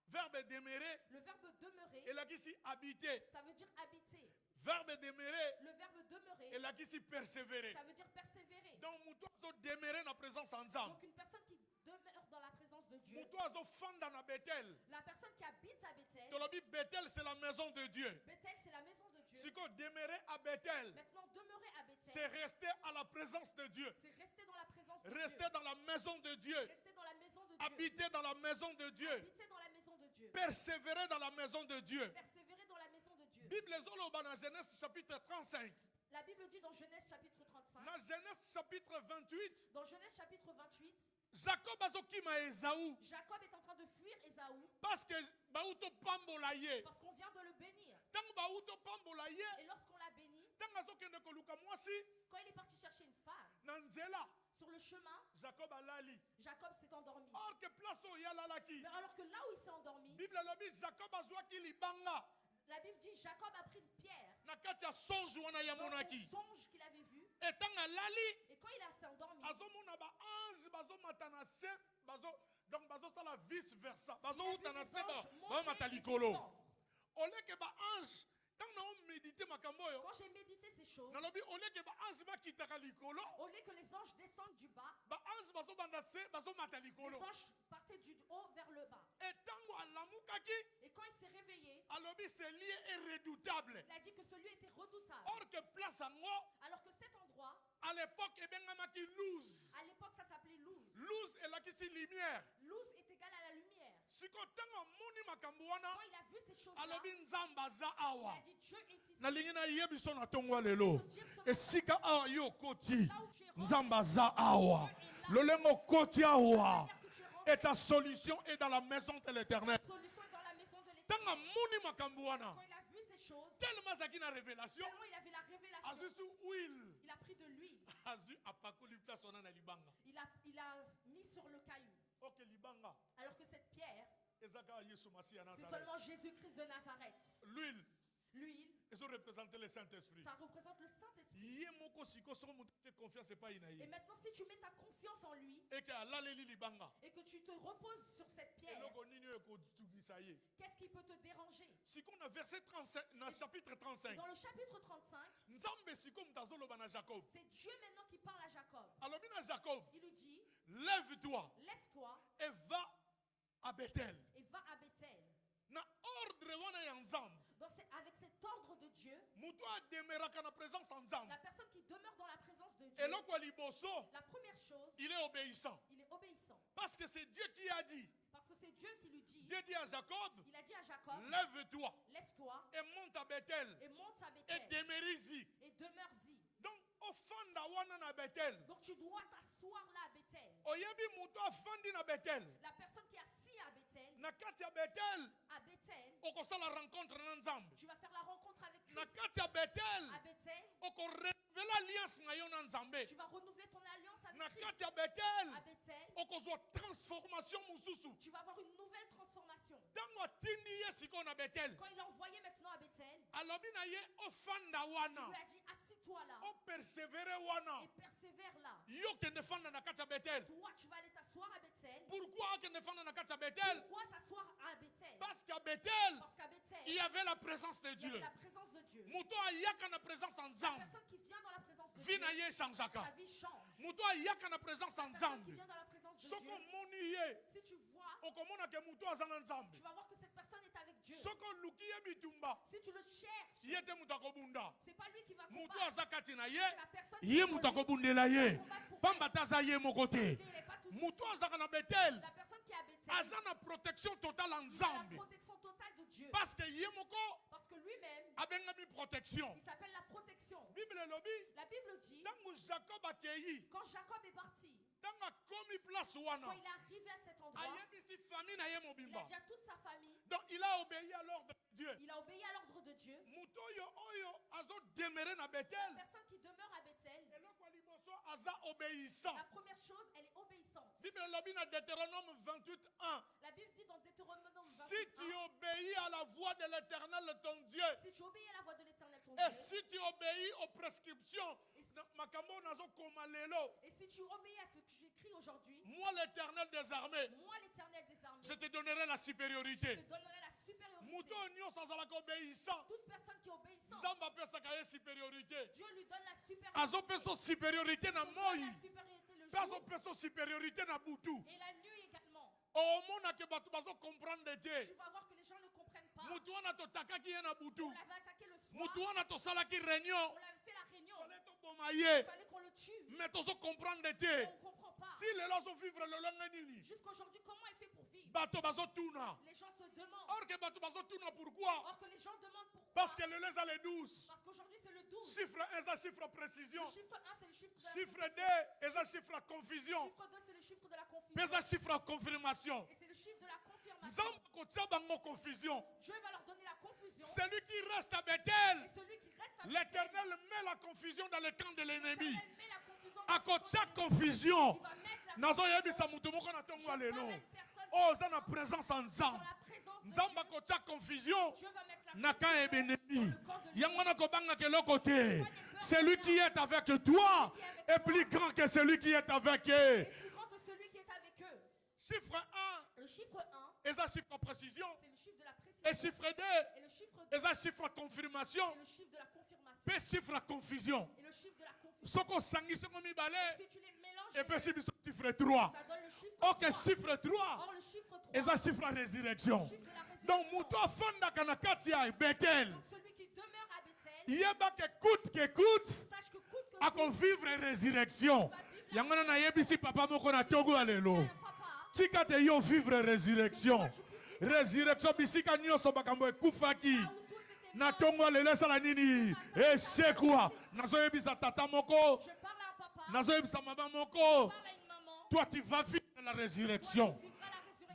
Verbe demeurer. Le verbe demeurer, Et là ici habiter. ça veut dire habiter. Verbe demeurer. Le verbe demeurer, Et là ici persévérer. ça veut dire persévérer. Donc muto demeurer na présence ensemble. Donc une personne qui demeure dans la présence de Dieu, Muto fanda na Bethel. la personne qui habite à Bethel, Tolobi Bethel c'est la maison de Dieu. Bethel c'est la maison de Dieu. Si qu'on demeurer à Bethel, Maintenant demeurer à Bethel, c'est rester à la présence de Dieu. c'est rester dans la présence de Rester Dieu. dans la maison de Dieu. Rester dans la maison de Dieu. Habiter dans la maison de Dieu. Habiter dans la maison de Dieu. Persévérer dans la maison de Dieu. Persévérer dans la maison de Dieu. Bible ezoloba na Genèse chapitre 35. La Bible dit dans Genèse chapitre 35, Dans Genèse chapitre 28, dans Genèse chapitre 28, Jacob azokima Esaü Jacob est en train de fuir Ésaü parce que bauto pambola ye. parce qu'on vient de le bénir. Tango bauto pambola ye, Et lorsqu'on l'a béni, tango azokende koluka mwasi quand il est parti chercher une femme, na nzela, sur le chemin, Jacob alali. Jacob s'est endormi. Or que place oyo alalaki. Mais alors que là où il s'est endormi, Bible elobi Jacob azwaki libanga la Bible dit Jacob a pris une pierre na kati ya songe wana ya dans son monaki. songe qu'il avait vu. Etango alali, Et quand il s'est endormi, azomona ba ange bazomata na se, donc bazosala vice versa. il a vu Bazouta na des se anges bamata monter et likolo. descendre. Oleke ba ange, tango na méditer makambo oyo. Quand j'ai médité ces choses, Nalobi oleke ba ange bakitaka likolo, au lieu que les anges descendent du bas, ba ange bazobanda se bazomata les likolo. anges partaient du haut vers le bas. Etango alamukaki, Et quand il s'est réveillé, alobi ce lieu est redoutable. il a dit que celui était redoutable. Or que place yango Alors que cet endroit, à l'époque ebengamaki luz. à l'époque, ça s'appelait Luz. Luz elakisi lumière. Luz est égal à la lumière. Siko tango moni makambo wana, Quand il a vu ces choses-là, alobi nzamba aza il awa. a dit Dieu est ici. Nalingi na yebi so na tongwa lelo. Esika awa yo koti. Nzamba aza awa. Lolengo koti awa. C'est-à-dire que tu es rentré Et ta solution est dans la maison de l'Éternel. Ta solution est dans la maison de Tant l'Éternel. moni makambuana. Quand il a vu ces choses, Tellement zaki na révélation. tellement il a vu la révélation, Azusu huile. il a pris de l'huile. Azu apakoli place on na libanga. Il a mis sur le caillou. Ok libanga. Alors que cette pierre, Ezaka Yesu Masiya c'est Nazareth. seulement Jésus-Christ de Nazareth. L'huile. L'huile, Ils ont représenté le Saint-Esprit. ça représente le Saint-Esprit. Yemoko siko so mutu confiance c'est pas Et inaïe. maintenant, si tu mets ta confiance en lui Et que alaleli libanga. et que tu te reposes sur cette pierre, Eloko nini ekotugisa ye. qu'est-ce qui peut te déranger? Si qu'on a verset 35 dans chapitre 35. Dans le chapitre 35, Nzambe siko mutazoloba na Jacob. c'est Dieu maintenant qui parle à Jacob. Alobi na Jacob, Il lui dit, lève-toi lève-toi et va à Bethel. et va à Bethel. Na ordre wana ya Nzambe. Avec cet ordre de Dieu, Mutu ademeraka na présence en Nzambe. la personne qui demeure dans la présence de Dieu, Eloko ya liboso, la première chose, il est obéissant. il est obéissant. Parce que c'est Dieu qui a dit. Parce que c'est Dieu qui lui dit, Dieu dit à Jacob, il a dit à Jacob, lève-toi lève-toi et monte à Bethel et monte à et Bethel demeure-y. et demeure-y. Donc, au fanda wana na Bethel. Donc tu dois t'asseoir là à Bethel. Oyebi mutu afandi na Bethel. La personne qui est assise à Bethel, Na kati ya Bethel, à Bethel, okosala rencontre na Nzambe. tu vas faire la rencontre avec Na Christ. kati ya Bethel, À Bethel, okorevela alliance na yo na Nzambe. tu vas renouveler ton alliance avec Na Christ. kati ya Bethel, À Bethel, okozwa transformation mosusu. tu vas avoir une nouvelle transformation. Ntango atindi ye sikoyo na Bethel, Quand il a envoyé maintenant à Bethel, alobi na ye ofanda il wana, lui a dit, assis-toi là opersevere wana. et persévère là. Yo kende fanda na kati ya Bethel. Toi, tu vas aller t'asseoir à Bethel. Pourquoi akende fanda na kati ya Bethel? Pourquoi s'asseoir à Bethel? Parce qu'à Bethel, Parce qu'à Bethel, il y avait la présence de il y avait Dieu. la présence de Dieu. Mutu ayaka na présence en La Nzambe. personne qui vient dans la présence de Vie Dieu, na ye sa changeaka. vie change. Mutu ayaka na présence en La personne qui Nzambe. vient dans la présence de Soko Dieu, moni ye, si tu vois, okomona ke mutu aza na Nzambe. tu vas voir que cette personne est avec Dieu. Soko luki ye bitumba, Si tu le cherches, ye te mutu akobunda. c'est pas lui qui va Mutu combattre. aza kati na ye, C'est la personne qui ye va mutu combattre. akobundela ye. Pamba te aza ye moko te. Il n'est pas tout seul. Mutu azaka na Bethel, La personne qui est à Bethel, aza na protection totale en il a la Nzambe. protection totale de Dieu. Parce que ye moko Parce que lui-même, abengami protection. il s'appelle la protection. Bible elobi, La Bible dit, ntango Jacob akei, quand Jacob est parti, ntango akomi place quand wana, il est arrivé à cet endroit, ayebisi famille na ye il a mobimba. déjà toute sa famille, Donc il a obéi à l'ordre de Dieu. il a obéi à l'ordre de Dieu. Mutu oyo azo demeurer na La Bethel, personne qui demeure à Bethel, eloko ya liboso aza obéissant. la première chose, elle est obéissante. Bible elobi na Deutéronome 28:1. La Bible dit dans Deutéronome 21, Si tu obéis à la voix de l'Éternel ton Dieu, si tu obéis à la voix de l'Éternel ton et Dieu, si tu obéis aux prescriptions, makambo nazo koma lelo, et si tu obéis à ce que j'écris aujourd'hui, moi l'Éternel des armées, moi l'Éternel des armées, je te donnerai la je supériorité. te donnerai la supériorité. Mutu nyonso azalaka obéissant, Toute personne qui est obéissante, Nzambe apesaka ye supériorité. Dieu lui donne la supériorité. Azopesa supériorité na Il donne moi, la supériorité le mpe jour azopesa supériorité na butu. et la nuit également. Omonake bato bazocomprendre te. Tu vas voir que les gens ne comprennent pas. Mutu wana totakaki ye na butu. On l'avait attaqué le soir, Mutu wana tosalaki réunion. on l'avait fait la réunion, Fallait toboma ye. il fallait qu'on le tue. Mais tozocomprendre On te. ne comprend pas. Ti lelo azovivre lolenge nini. Jusqu'aujourd'hui, comment il fait pour vivre? Bato bazotuna. Les gens se demandent. Or que bato bazotuna pourquoi? Or que les gens demandent pourquoi. Parce que lelo eza le 12. Parce qu'aujourd'hui, c'est le 12. Chiffre 1 eza chiffre précision. Le chiffre 1, c'est le chiffre de la Chiffre confusion. 2 eza chiffre confusion. Chiffre 2, c'est le chiffre de la Mpe confusion. eza chiffre confirmation. Et c'est le chiffre de la confirmation. Nzambe kotia bango confusion. Dieu va leur donner la confusion. Celui qui reste à Et Bethel, celui qui reste à l'Éternel met la confusion dans le camp de l'ennemi. L'Éternel met la confusion dans Akotia son camp. confusion. Il va mettre la Nazoyebisa mutu moko na tongo lelo. Oh, oza na présence en dans Nzambe. la présence de Nzambe Dieu. akotia confusion. Dieu va mettre la Na camp confusion ebennemi. dans le camp de Yango na kobanga keloko te. Celui qui est avec toi est plus grand que celui qui est avec eux. est plus grand que celui qui est avec eux. Chiffre 1, Le chiffre 1, eza chiffre précision. c'est le chiffre de la précision. Et chiffre 2, Et le chiffre 2, eza chiffre confirmation. c'est le chiffre de la confirmation. Pe chiffre confusion. Et le chiffre de la confusion. Soko osangisi ngo mibale, Si tu les mélanges, epesi biso chiffre 3. ça donne le chiffre Ok, 3. chiffre 3 Or, le chiffre 3, eza chiffre résurrection. chiffre de la résurrection. Donc mutu afandaka na kati ya Bethel, Donc, celui qui demeure à Bethel, yeba ke coûte sache que coûte que akovivre résurrection. Yango na nayebisi papa moko na Togo alelo. un papa, Tika te yo vivre résurrection. Résurrection bisika nyonso bakambo ekufaki. là où tout était Na mort, Tongo alelo esala nini? Esekwa. Nazoyebisa tata moko, je parle à un papa, nazoyebisa mama moko. je parle à une maman, Toi tu vas vivre la résurrection. tu vivras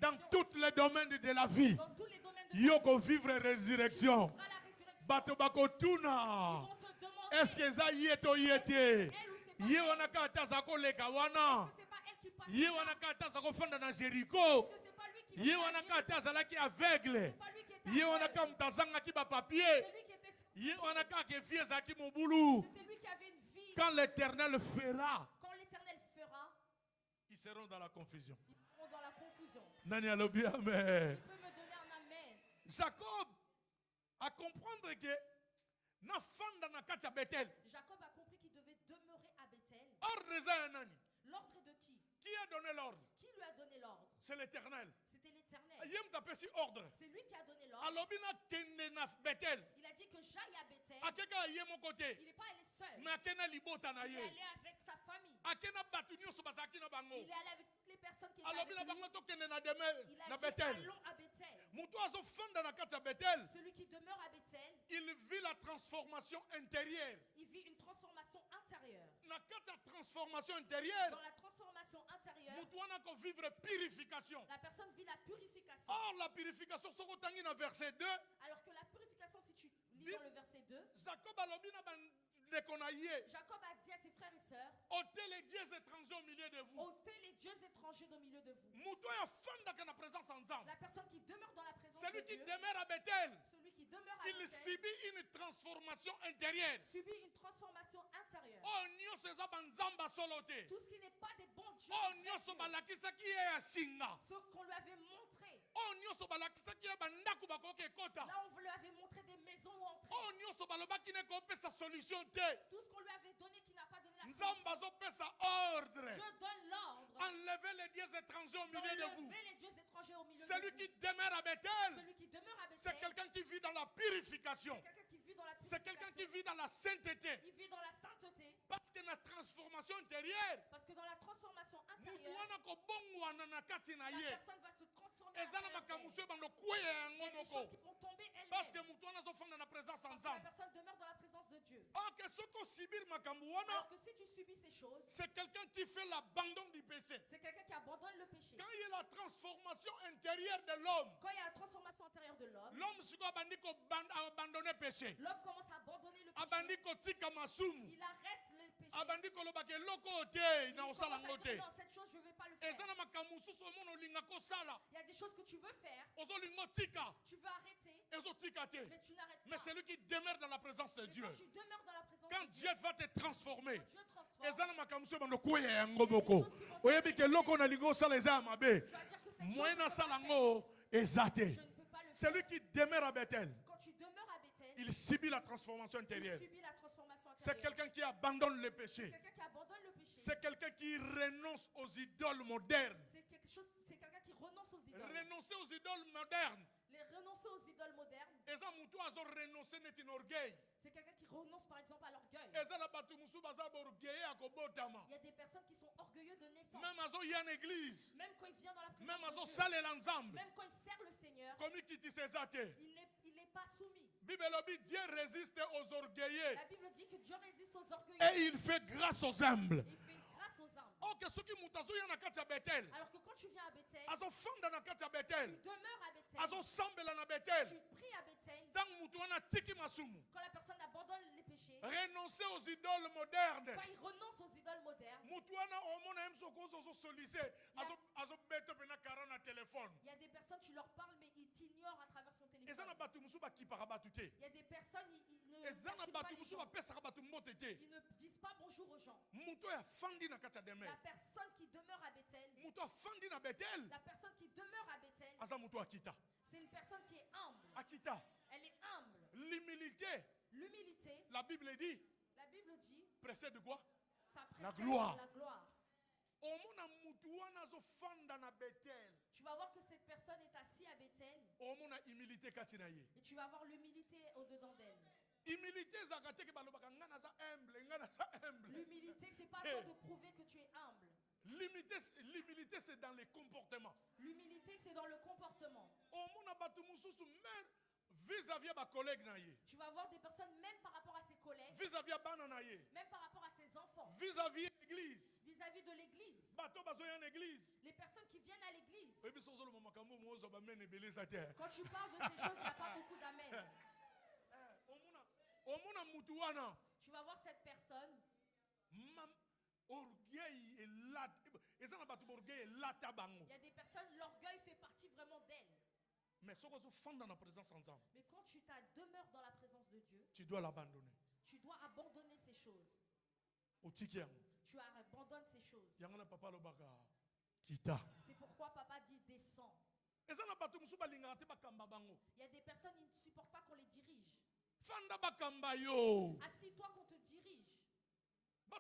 Dans tous les domaines de la vie. Dans tous les domaines de Yoko vivre résurrection. la résurrection. Bato bako Ils tuna. vont se demander, Est-ce que ça y est ou y était? elle ou c'est pas Ye elle? wana kata zako leka wana. Est-ce que c'est pas elle qui passe Ye là? wana kata zako fanda na Jericho. Est-ce que c'est pas lui qui Ye vit wana à kata Jéricho? zalaki aveugle. C'est pas lui qui était Ye wana aveugle. ka mtazanga ki ba papier. C'est lui qui était... Ye wana ka ke vie zaki mobulu. C'était lui qui avait une vie. Quand l'Éternel fera, Quand l'Éternel fera, ils seront dans la confusion. ils seront dans la confusion. Nani alobi amen. Tu peux me donner un amen? Jacob a comprendre que na fanda na kati ya Bethel. Jacob a compris qu'il devait demeurer à Bethel. Ordre eza ya nani? L'ordre de qui? Qui a donné l'ordre? Qui lui a donné l'ordre? C'est l'Éternel. C'était l'Éternel. Yem tapesi ordre. C'est lui qui a donné l'ordre. Alobi na kende na Bethel. Il a dit que j'aille à Bethel. Akeka ye mon côté. Il n'est pas allé seul. Mais akena libota na Il est ye. allé avec sa famille. Akena batu nyonso bazaki na bango. Il est allé avec toutes les personnes qui étaient Alobi na avec lui. bango tokende na deme Il a na dit Bethel. allons à Bethel. Mutu azo fanda na kati ya Bethel. Celui qui demeure à Bethel, Il vit la transformation intérieure. il vit une transformation intérieure. Na kati ya transformation intérieure. Dans la transformation intérieure, Mutu wana ko vivre purification. la personne vit la purification. Or la purification soko tangi na verset 2. Alors que la purification, si tu lis dans le verset 2, Jacob alobi na bandeko na ye. Jacob a dit à ses frères et sœurs, Ôtez les dieux étrangers au milieu de vous. ôtez les dieux étrangers au milieu de vous. Mutu ya fanda na présence ensemble. La personne qui demeure dans la présence Celui de qui Dieu, demeure à Bethel, celui qui demeure à il Bethel, subit une transformation intérieure. subit une transformation intérieure. Oh nyonso eza banzamba solo te. Tout ce qui n'est pas des bons dieux, Oh des vrais nyonso dieux, balakisaki ye ya singa. ce qu'on lui avait montré, Oh nyonso balakisaki ye bandako bakoki ekota. là on lui avait montré des maisons où entrer. Oh nyonso balobaki ne kopesa solution te. Tout ce qu'on lui avait donné qui n'a pas donné la Nzambe solution. azopesa ordre. Je donne l'ordre Enlevez les dieux étrangers au milieu de vous. d'enlever les dieux étrangers au milieu Celui de qui vous. demeure à Bethel, Celui qui demeure à c'est Bethel, quelqu'un qui vit dans la purification. c'est quelqu'un qui vit dans la C'est quelqu'un qui purification. vit dans la sainteté. Il vit dans la sainteté. Parce que la transformation intérieure, Parce que dans la transformation mutu intérieure, wana kobongwana na kati na la ye. personne va se transformer à Eza na l'intérieur makambo d'elle. so bando kweya Il y yango a des choses moko. qui vont tomber Parce que elles-mêmes. mutu wana azofanda na présence Parce que la ensemble. personne demeure dans la présence de Dieu. Ok, soki osibir makambo wana, Alors que si tu subis ces choses, c'est quelqu'un qui fait l'abandon du péché. c'est quelqu'un qui abandonne le péché. Quand il y a la transformation intérieure de l'homme, Quand il y a la transformation intérieure de l'homme, l'homme siko abandi abandonner péché. l'homme commence à abandonner le péché. Abandi kotika masumu. Il arrête le péché. Abandi kolobaka eloko te Il na commence osala à ngo dire, te. non, cette chose, je ne vais pas le faire. Eza na makambo mosusu omona olinga kosala. Il y a des choses que tu veux faire, Ozolinga otika. tu veux arrêter, Ezotika te. mais tu n'arrêtes Mais pas. celui qui demeure dans la présence de Mais Dieu, quand tu demeures dans la présence quand de Dieu, Dieu va te transformer, quand Dieu transforme, eza na makambo so bando kweya yango moko. Oyebi ke eloko nalingi osala eza ya mabe. tu vas dire que cette Moyen chose, nasala ngo eza te. je ne peux pas le faire. Celui qui demeure à Bethel, Quand tu demeures à Bethel, il subit la transformation tu intérieure. subis la transformation C'est intérieure. quelqu'un qui abandonne le péché. Quelqu'un qui abandonne le péché. C'est quelqu'un qui renonce aux idoles modernes. C'est quelqu'un qui renonce aux idoles. Renoncer aux idoles modernes. Les renoncer aux idoles modernes, Eza mutu azo renoncer neti na orgueil. c'est quelqu'un qui renonce par exemple à l'orgueil. Eza na batu musu baza orgueilleux akobotama. Il y a des personnes qui sont orgueilleux de naissance. Même azo ya na église. Même quand il vient dans la présence Même azo de Dieu, salela nzambe. même quand il sert le Seigneur, Komi kiti seza te. il n'est pas soumis. Bible lobi Dieu résiste aux orgueilleux La Bible dit que Dieu résiste aux orgueilleux et il fait grâce aux humbles. et il fait grâce aux humbles. Ok, soki mutu azo ya na kati ya Bethel. Alors que quand tu viens à Bethel, Azo fanda na kati ya tu Bethel. demeures à Bethel, Azo sambela na Bethel. tu pries à Bethel, Tant mutu wana tiki masumu. quand la personne abandonne les péchés, Renoncer aux idoles modernes. quand il renonce aux idoles modernes, Mutu wana omona hem soko ozo solliciter. Azo beto pena kara na téléphone. il y a des personnes, tu leur parles, mais ils t'ignorent à travers son Eza téléphone. na batu musu bakipaka batu te. Il y a des personnes, ils ne Eza na t'activent pas batu les musu gens. bapesaka batu mbote te. Ils ne disent pas bonjour aux gens. Mutu ya fandi na kati ya La demeure. personne qui demeure à Bethel, Mutu afandi na Bethel. la personne qui demeure à Bethel, Aza mutu akita. c'est une personne qui est humble. Akita. Elle est humble. L'humilité, L'humilité, la Bible dit, la Bible dit, précède quoi? ça La précède gloire. la gloire. Omona mutu wana azo fanda na Bethel. Tu vas voir que cette personne est assise à Bethel Omona humilité kati na ye. et tu vas voir l'humilité au-dedans d'elle. Humilité ezalaka te ke balobaka nga naza humble, nga naza humble. L'humilité, c'est pas à toi de prouver que tu es humble. L'humilité c'est dans les comportements. L'humilité, c'est dans le comportement. Omona batu mususu mer vis-à-vis ya ba collègue na ye. Tu vas voir des personnes, même par rapport à ses collègues, Vis-à-vis ya bana na ye. même par rapport à ses enfants, Vis-à-vis de l'église. vis-à-vis de l'église. Les personnes qui viennent à l'église. Quand tu parles de ces choses, il n'y a pas beaucoup d'amen. Tu vas voir cette personne. Il y a des personnes, l'orgueil fait partie vraiment d'elles. Mais quand tu demeures dans la présence de Dieu, tu dois l'abandonner. Tu dois abandonner ces choses. Tu abandonnes ces choses. C'est pourquoi papa dit descends. Il y a des personnes qui ne supportent pas qu'on les dirige. Assis-toi qu'on te dirige. Il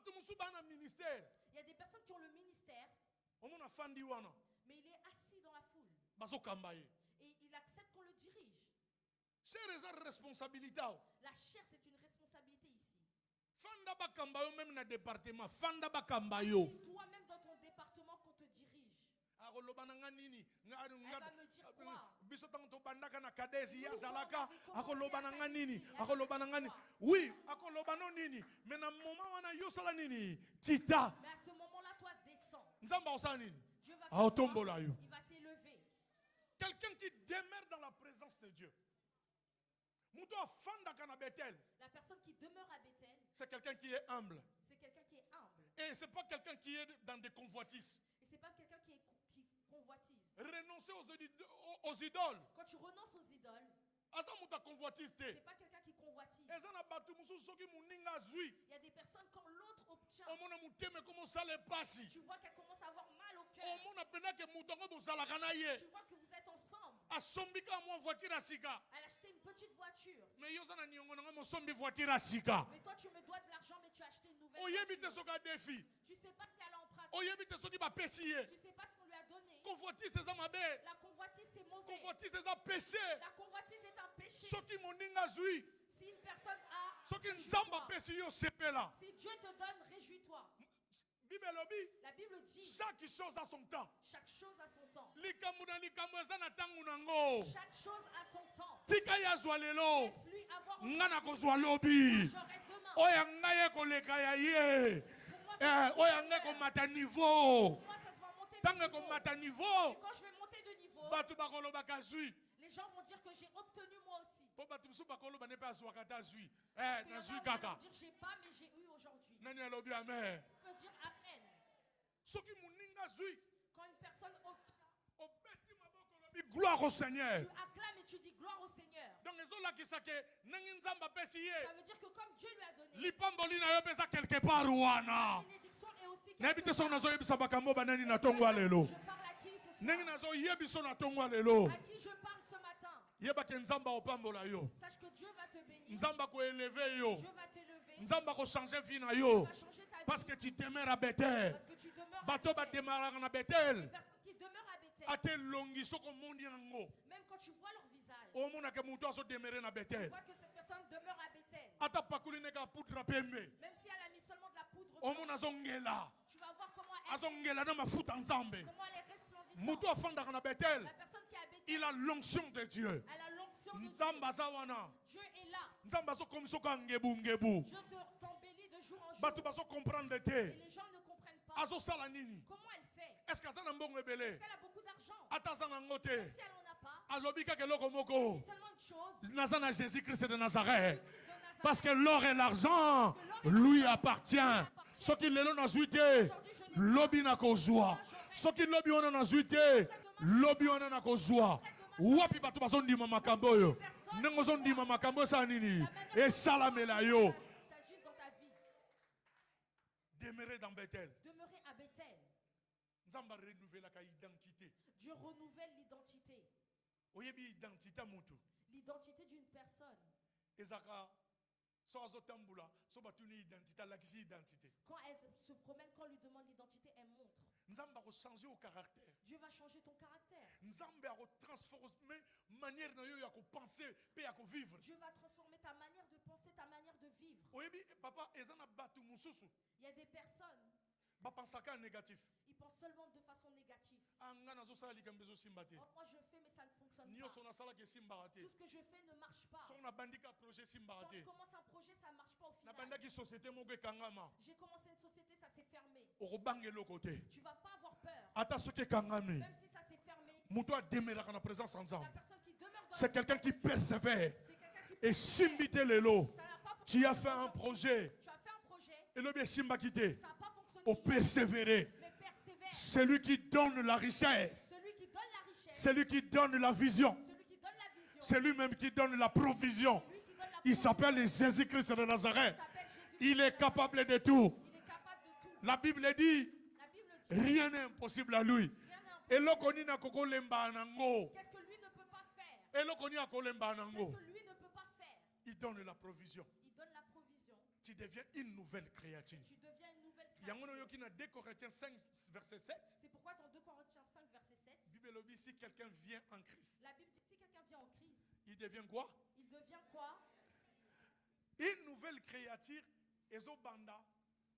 y a des personnes qui ont le ministère, mais il est assis dans la foule. Et il accepte qu'on le dirige. La chair, c'est une responsabilité ici. Toi-même dans ton département qu'on te dirige. Elle va me dire Oui, mais à ce moment-là, toi descends. Dieu Dieu va t'élever. Quelqu'un qui demeure dans la présence de Dieu. La personne qui demeure à Bethel, c'est quelqu'un qui est humble. C'est quelqu'un qui est humble. Et c'est pas quelqu'un qui est dans des convoitises. Et c'est pas quelqu'un qui convoitise. Renoncer aux idoles. Quand tu renonces aux idoles, c'est pas quelqu'un qui convoitise. Il y a des personnes quand l'autre obtient, tu vois qu'elle commence à avoir mal au cœur. Tu vois que vous êtes ensemble. Elle a acheté une petite voiture. Mais toi tu me dois de l'argent, mais tu as acheté une nouvelle voiture. Tu sais pas qu'elle a emprunté. Tu sais pas qu'on lui a donné. La convoitise c'est mauvais. La convoitise est un péché. Si une personne a, si Dieu te donne, réjouis-toi. La Bible dit chaque chose a son temps. Chaque chose a son temps. Chaque chose a son temps. Laisse-lui avoir j'aurai demain. Pour moi, ça se va monter de niveau. Et quand je vais monter de niveau, les gens vont dire que j'ai obtenu moi aussi. Parce que là, on va dire j'ai pas, mais j'ai eu aujourd'hui. On peut dire amen. Quand une personne obtient, gloire au Seigneur. Tu acclames et tu dis gloire au Seigneur. Donc, ça veut dire que comme Dieu lui a donné, quelque part, la bénédiction est aussi quelque part. Je parle à qui ce soir? À qui je parle ce matin? Sache que Dieu va te bénir. Dieu va t'élever. Dieu va changer ta vie. Parce que tu demeures à Bethel. Bateau va démarrer à Bethel. Qui demeurent à Bethel. Même quand tu vois leur visage, tu vois que cette personne demeure à Bethel. Même si elle a mis seulement de la poudre blanche, tu vas voir comment elle est resplendissante. La personne qui est à Bethel, il a l'onction de Dieu. Elle a l'onction de Dieu. Dieu est là. Je t'embellis de jour en jour. Et les gens ne comprennent pas. Comment elle fait? Est-ce qu'elle a beaucoup d'argent? Même si elle n'en a pas, dit seulement une chose. Jésus-Christ de Nazareth. Parce que l'or et l'argent lui appartient. Ce qui est là, lobby n'a qu'au joie. Ce qui lobby on a zuité, lobby on a qu'au joie. Wapi batu bason di mama kamboyo. Nengoson di mama kambo sanini. Et salamela yo. Demeurer dans Bethel. Demeurer à Bethel. Dieu renouvelle l'identité. L'identité d'une personne. Quand elle se promène, quand on lui demande l'identité, elle montre. Dieu va changer ton caractère. Dieu va transformer ta manière de penser, ta manière de vivre. Il y a des personnes, ils pensent seulement de façon négative. Oh, moi je fais, mais ça ne fonctionne pas. Tout ce que je fais ne marche pas. Quand je commence un projet, ça ne marche pas au final. J'ai commencé une société, ça s'est fermé. Tu vas pas avoir peur. Même si ça s'est fermé. La personne qui demeure dans c'est quelqu'un qui persévère. c'est quelqu'un qui Et Simbité Lelo, ça n'a pas tu as fonctionné fait un aujourd'hui. projet. Tu as fait un projet, Et le bien Simbakité, ça n'a pas fonctionné. au persévérer. Mais persévère. Celui qui donne la richesse. Celui qui donne la richesse, Celui qui donne la vision. celui qui donne la vision, C'est lui-même qui donne la provision. celui qui donne la Il provision, s'appelle Jésus-Christ de Nazareth. s'appelle Jésus. Il est capable de tout. Il est capable de tout. La Bible dit, La Bible dit, rien n'est impossible à lui. rien n'est Et l'okoni na koko lemba nango. Qu'est-ce que lui ne peut pas faire? Et l'okoni na koko lemba Qu'est-ce nango. que lui ne peut pas faire? Il donne la provision. Il donne la provision. Tu deviens une nouvelle créature. Tu deviens une nouvelle Yangono créature. yoki na 2 Corinthiens 5 verset 7. C'est pourquoi dans 2 Corinthiens 5, verset 7, Bible dit si quelqu'un vient en Christ, la Bible dit si quelqu'un vient en Christ, il devient quoi? il devient quoi? Une nouvelle créature, ezobanda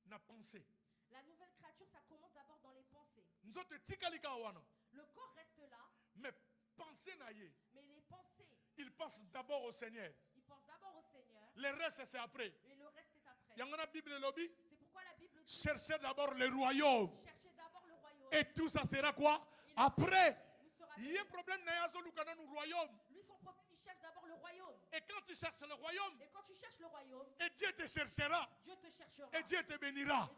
na pensée. La nouvelle créature, ça commence d'abord dans les pensées. Nzoto tikalika wana. Le corps reste là, Mais pensée na ye. mais les pensées, Il pense d'abord au Seigneur. il pense d'abord au Seigneur Le reste c'est après. et le reste est après. Yangona Bible lobby. C'est pourquoi la Bible dit Cherchez d'abord le royaume. cherchez d'abord le royaume. Et tout ça sera quoi? Après. Vous serez Il y a un problème na yazo lukana no royaume. Lui, son problème, il cherche d'abord le royaume. Et quand tu cherches le royaume, Et quand tu cherches le royaume, et Dieu te cherchera. Dieu te cherchera. Et Dieu te bénira. Et Dieu te bénira.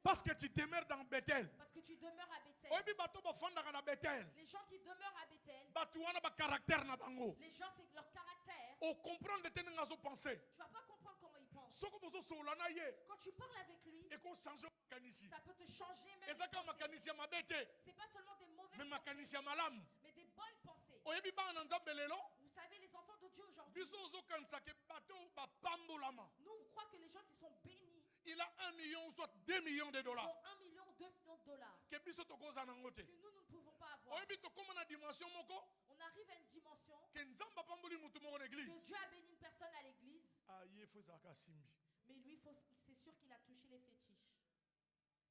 Parce que tu demeures dans Bethel. Parce que tu demeures à Bethel. Oyebi bato bafandaka na Bethel. Les gens qui demeurent à Bethel, Bato wana ba caractère na bango. les gens, c'est leur caractère. O comprendre te ngazo penser. Tu vas pas comprendre comment ils pensent. Soko bozo solana ye. Quand tu parles avec lui, Et qu'on change makanisi. ça peut te changer même. Et ça tes quand pensées. makanisi ya mabete. C'est pas seulement des mauvaises Mais pensées, makanisi ya malamu. mais des bonnes pensées. Oyebi ba na nzambe lelo. Vous savez, les enfants de Dieu aujourd'hui, Biso ozo kanisa ke bato ba pambolama. nous, on croit que les gens qui sont bénis Il a 1 million ou soit 2 millions de dollars. ont 1 million, 2 millions de dollars. Que biso tokoza nango te. Que nous, nous ne pouvons pas avoir. Oyebi to koma na dimension moko. On arrive à une dimension Que nzamba pamboli mutu moko na que église. Dieu a béni une personne à l'église, Ah ye faut zaka simbi. mais lui, c'est sûr qu'il a touché les fétiches.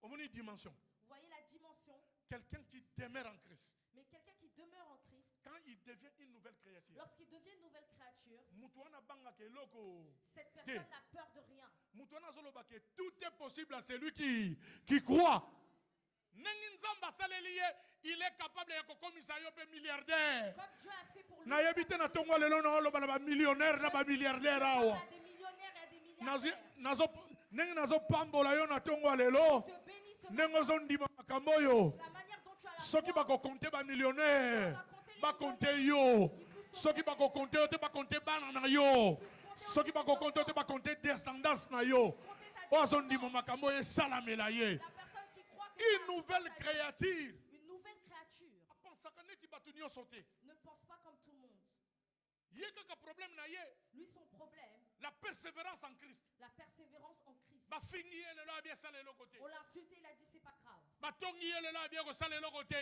Omoni dimension. Vous voyez la dimension, Quelqu'un qui demeure en Christ. mais quelqu'un qui demeure en Christ, Quand il devient une nouvelle créature. lorsqu'il devient une nouvelle créature, Mutu wana banga ke loko. cette personne n'a peur de rien. Mutu wana zoloba ke tout est possible à celui qui croit. Nengi nzamba saleli ye, il est capable ya kokomisa yo pe milliardaire. Comme Dieu a fait pour lui, Na yebite na tongo lelo na oloba na ba millionnaire na ba milliardaire il y awa. a des millionnaires et des Nazi milliardaires. nazo nengi nazo pambola yo na tongo lelo. Te bénisse ce Nengo matin. zondima makambo yo. La manière dont tu as la Soki foi, bako compter ba millionnaire. Ba compter yo. Soki bako compter yo te ba compter bana na yo. Soki bako compter yo te ba compter descendance na yo. Ozondima makambo ye salamela ye. la personne qui croit que Une ça- nouvelle créature. une nouvelle créature Apensaka neti bato nyonso te. ne pense pas comme tout le monde. Ye kaka problème na ye. Lui, son problème, La persévérance en Christ. la persévérance en Christ. Bafingi ye lelo abia sala eloko te. On l'a insulté, il a dit c'est pas grave. Batongi ye lelo abia kosala eloko te.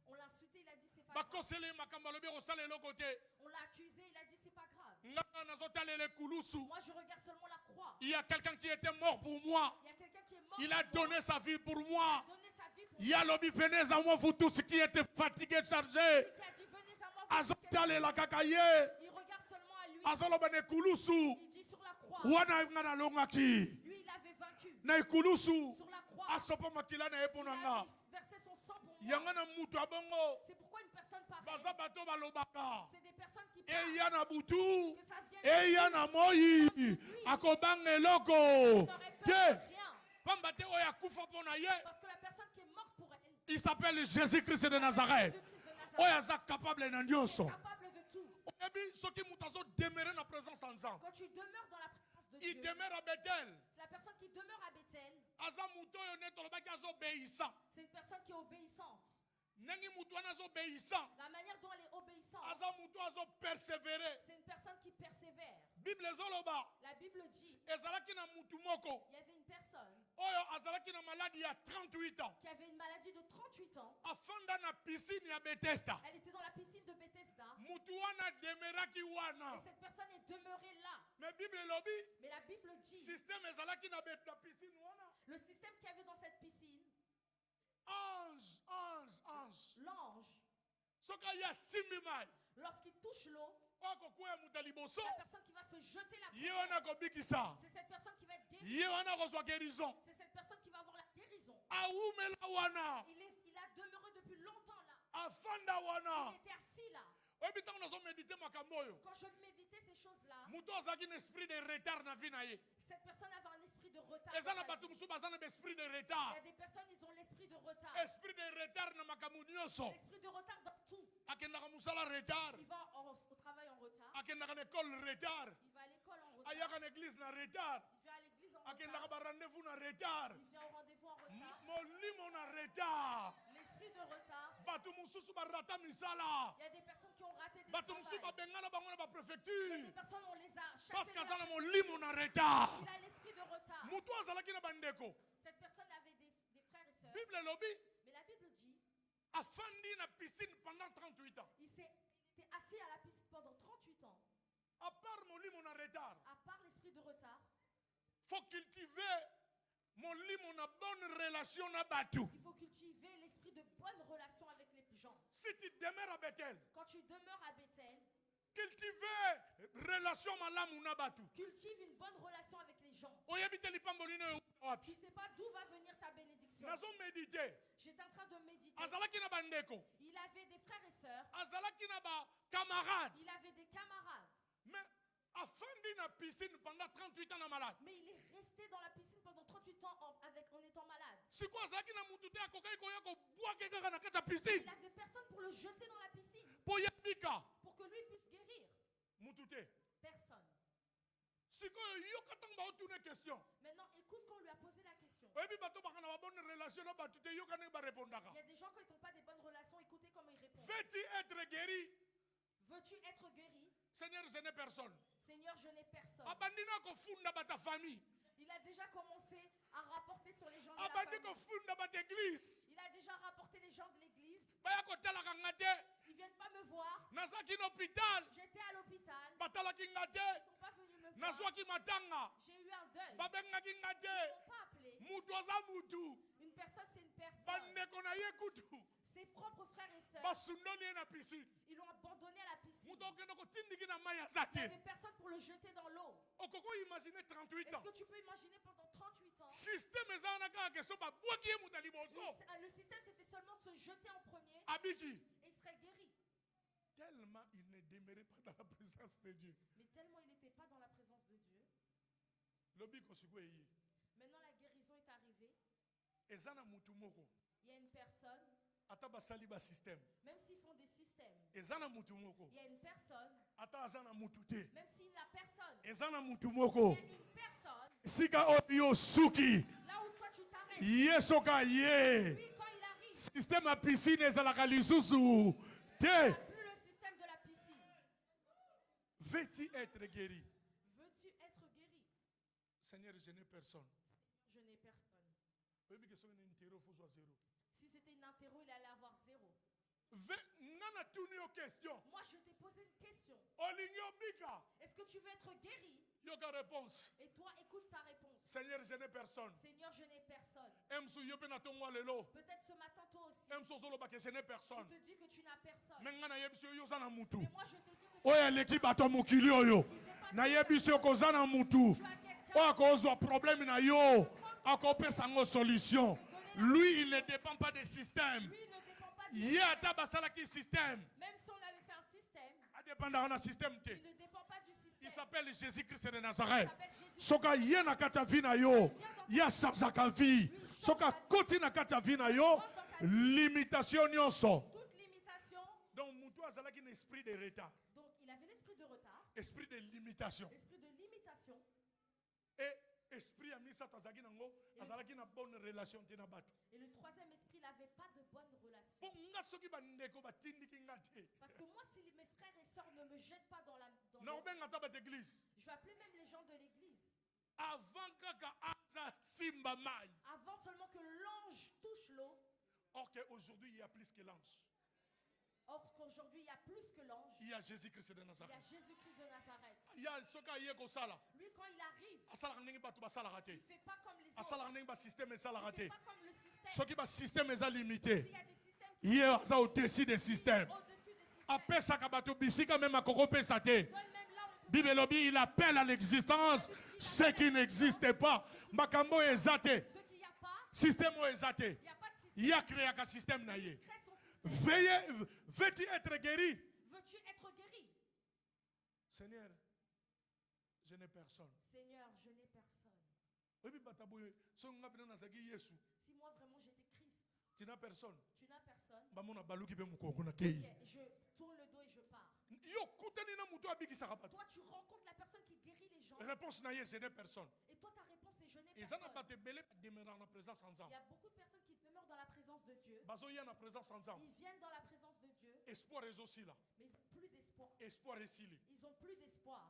On l'a insulté, il a dit c'est pas grave. Bakosele makambo alobi kosala eloko te. On l'a accusé, il a dit c'est pas grave. Ngaka nazotalela kulusu. Moi, je regarde seulement la croix. Il y a quelqu'un qui était mort pour moi. Il y a quelqu'un qui est mort. Il a pour moi. donné sa vie pour moi. Il a donné sa vie pour moi. Yalobi, venez à moi, vous tous qui êtes fatigués, chargés. Qui a dit venez à moi. vous tous qui Azotale la kakaye. êtes- Il regarde seulement à lui. Azoloba ne kulusu. Il dit sur la croix. Wana ngana longaki. Lui, il avait vaincu. Na kulusu. Sur la croix. Asopa makila na Il eponanga. a versé son sang pour moi. Yangana mutu abongo. C'est pourquoi une personne pareille, Baza bato balobaka. c'est des personnes qui parlent. Eya na butu. Que ça vienne Eya na moi. Akobanga eloko. n'aurait peur Te. de rien. Pamba te oya kufa pona ye. Parce que la personne qui est morte pour elle, Il s'appelle Jésus-Christ de Nazareth. Jésus-Christ de Nazareth, Oya za capable na est nyonso. capable de tout. Oyebi soki mutu azo demeurer na présence en Nzambe. Quand tu demeures dans la présence de Il Dieu, demeure à Bethel. c'est la personne qui demeure à Bethel, Aza mutu oyo ne tolobaki azobeyisa. c'est une personne qui est obéissante. Ndenge mutu wana azobeyisa. La manière dont elle est obéissante, Aza mutu azopersévérer. c'est une personne qui persévère. Bible ezoloba La Bible dit, ezalaki na mutu moko il y avait une personne oyo azalaki na maladi ya 38 ans. qui avait une maladie de 38 ans. Afanda na piscine ya Bethesda. Elle était dans la piscine de Bethesda. Mutu wana demeraki Et wana. cette personne est demeurée là. Mais Bible elobi Mais la Bible dit, système ezalaki na piscine wana. le système qu'il y avait dans cette piscine, Ange. l'ange, Soka ya simbi mai. lorsqu'il touche l'eau, Okokuya mutu liboso. la personne qui va se jeter la Ye première, wana kobikisa. c'est cette personne qui va être guérie. Ye wana kozwa guérison. C'est cette personne qui va avoir la guérison. Il a demeuré depuis longtemps là. Il était assis là. Quand je méditais ces choses-là, cette personne avait un esprit de retard. Il y a des personnes, ils ont l'esprit de retard. L'esprit de retard dans tout. Il va au travail en retard. Il va à l'école en retard. Il vient à l'église en retard. Il vient au rendez-vous en retard. L'esprit de retard. Il y a des personnes qui ont raté des travails. Il y a des personnes, on les a chassées. Il a l'esprit de retard. Cette personne avait des frères et sœurs. Mais la Bible dit, il était assis à la piscine pendant 38 ans. À part l'esprit de retard, il faut cultiver l'esprit de bonne relation avec les gens. Si tu demeures à Bethel, quand tu demeures à Bethel, cultive une bonne relation avec les gens. Tu ne sais pas d'où va venir ta bénédiction. J'étais en train de méditer. Il avait des frères et sœurs. Il avait des camarades. Mais il est resté dans la piscine pendant 38 ans en étant malade. Il n'avait personne pour le jeter dans la piscine. Pour que lui puisse guérir. Personne. Maintenant, écoute qu'on lui a posé la question. Il y a des gens quand ils n'ont pas des bonnes relations, écoutez comment ils répondent. Veux-tu être guéri? Veux-tu être guéri? Seigneur, je n'ai personne. Seigneur, je n'ai personne. Il a déjà commencé à rapporter sur les gens de la famille. Il a déjà rapporté les gens de l'église. Ils ne viennent pas me voir. J'étais à l'hôpital. Ils ne sont pas venus me voir. J'ai eu un deuil. Ils ne m'ont pas appelé. Une personne, c'est une personne. Ses propres frères et sœurs, ils l'ont abandonné à la piscine. Il n'y avait personne pour le jeter dans l'eau. Est-ce que tu peux imaginer pendant 38 ans? Le système, c'était seulement de se jeter en premier. Et il serait guéri. Tellement il ne demeurait pas dans la présence de Dieu. Mais tellement il n'était pas dans la présence de Dieu. Maintenant la guérison est arrivée. Il y a une personne. Même s'ils font des systèmes, il y a une personne. Même s'il n'a personne, il y a une personne. Là où toi tu t'arrêtes. Lui quand il arrive. Système à piscine et la plus le système de la piscine. Veux-tu être guéri? Veux-tu être guéri? Seigneur, je n'ai personne. Je n'ai personne. Si c'était une interro, il allait avoir 0. Moi, je t'ai posé une question. Est-ce que tu veux être guéri? Et toi, écoute sa réponse. Seigneur, je n'ai personne. Seigneur, je n'ai personne. Peut-être ce matin, toi aussi. je n'ai personne. Tu te dis que tu n'as personne. Mais moi, je te dis que tu as problème na yo, akopesa solution. Lui, il ne dépend pas des systèmes. Lui, il ne dépend pas du système. Même si on avait fait un système, il ne dépend pas du système. Il s'appelle Jésus-Christ de Nazareth. Soka yena kacha vina yo, ya changaka vie. Soka koti na kacha vina yo, limitation nyonso. Toute limitation. Donc mutu azalaki un esprit de retard. Donc il avait l'esprit de retard. Esprit de limitation. Esprit de limitation. Et esprit a mis ça tazaki nango, azalaki na bonne relation te na bato. Et le troisième esprit, il n'avait pas de bonne relation. Parce que moi, si mes frères et sœurs ne me jettent pas dans l'eau, je vais appeler même les gens de l'église. Avant seulement que l'ange touche l'eau. Or qu'aujourd'hui, il y a plus que l'ange. Or qu'aujourd'hui, il y a plus que l'ange. Il y a Jésus-Christ de Nazareth. Il y a Jésus-Christ de Nazareth. Il y a ce qu'il y a comme ça là. Lui, quand il arrive, il ne fait pas comme les autres. Il ne fait pas comme le système. Ce qui est système est limité. Il y a des systèmes il y a ça au-dessus des systèmes. Après ça, même à Bible, il appelle à l'existence ce qui n'existe pas. Makambo est zaté. Système ou exaté. Il y a créé un système naïe. Veux-tu être guéri? Veux-tu être guéri? Seigneur, je n'ai personne. Seigneur, je n'ai personne. Si moi vraiment j'étais Christ, tu n'as personne. Tu n'as personne. Okay, Je tourne le dos et je pars. Toi, tu rencontres la personne qui guérit les gens. Réponse naïe, je n'ai personne. Et toi, ta réponse est je n'ai Il y personne. a beaucoup de personnes qui demeurent dans la présence de Dieu. Ils viennent dans la présence de Dieu. Espoir est aussi là. Mais ils n'ont plus d'espoir. Espoir est ici. Ils n'ont plus d'espoir.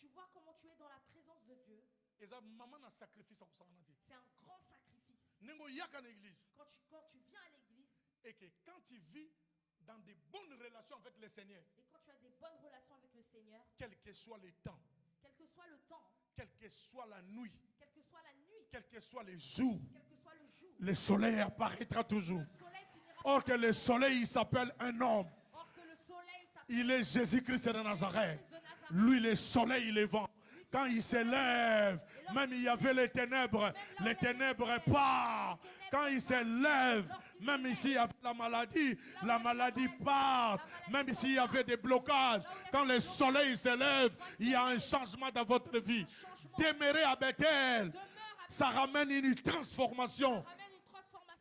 Tu vois comment tu es dans la présence de Dieu. C'est un grand sacrifice. Quand tu viens à l'église. Et que quand tu vis dans des bonnes relations avec le Seigneur. Et quand tu as des bonnes relations avec le Seigneur. Quel que soit le temps. Quel que soit le temps. Quelle que soit la nuit. Quelle que soit la nuit. Quel que soit le jour. Quel que soit le jour. Le soleil apparaîtra toujours. Le soleil finira. Or que le soleil, il s'appelle un homme. Or que le soleil s'appelle. Il est Jésus-Christ de Nazareth. Lui, le soleil, il est vent. Quand il s'élève, même il y avait les ténèbres partent. Quand il s'élève, même ici il y avait la maladie part. Même ici il y avait des blocages. Quand le soleil s'élève, il y a un changement dans votre vie. Demeurer à Bethel, ça ramène une transformation.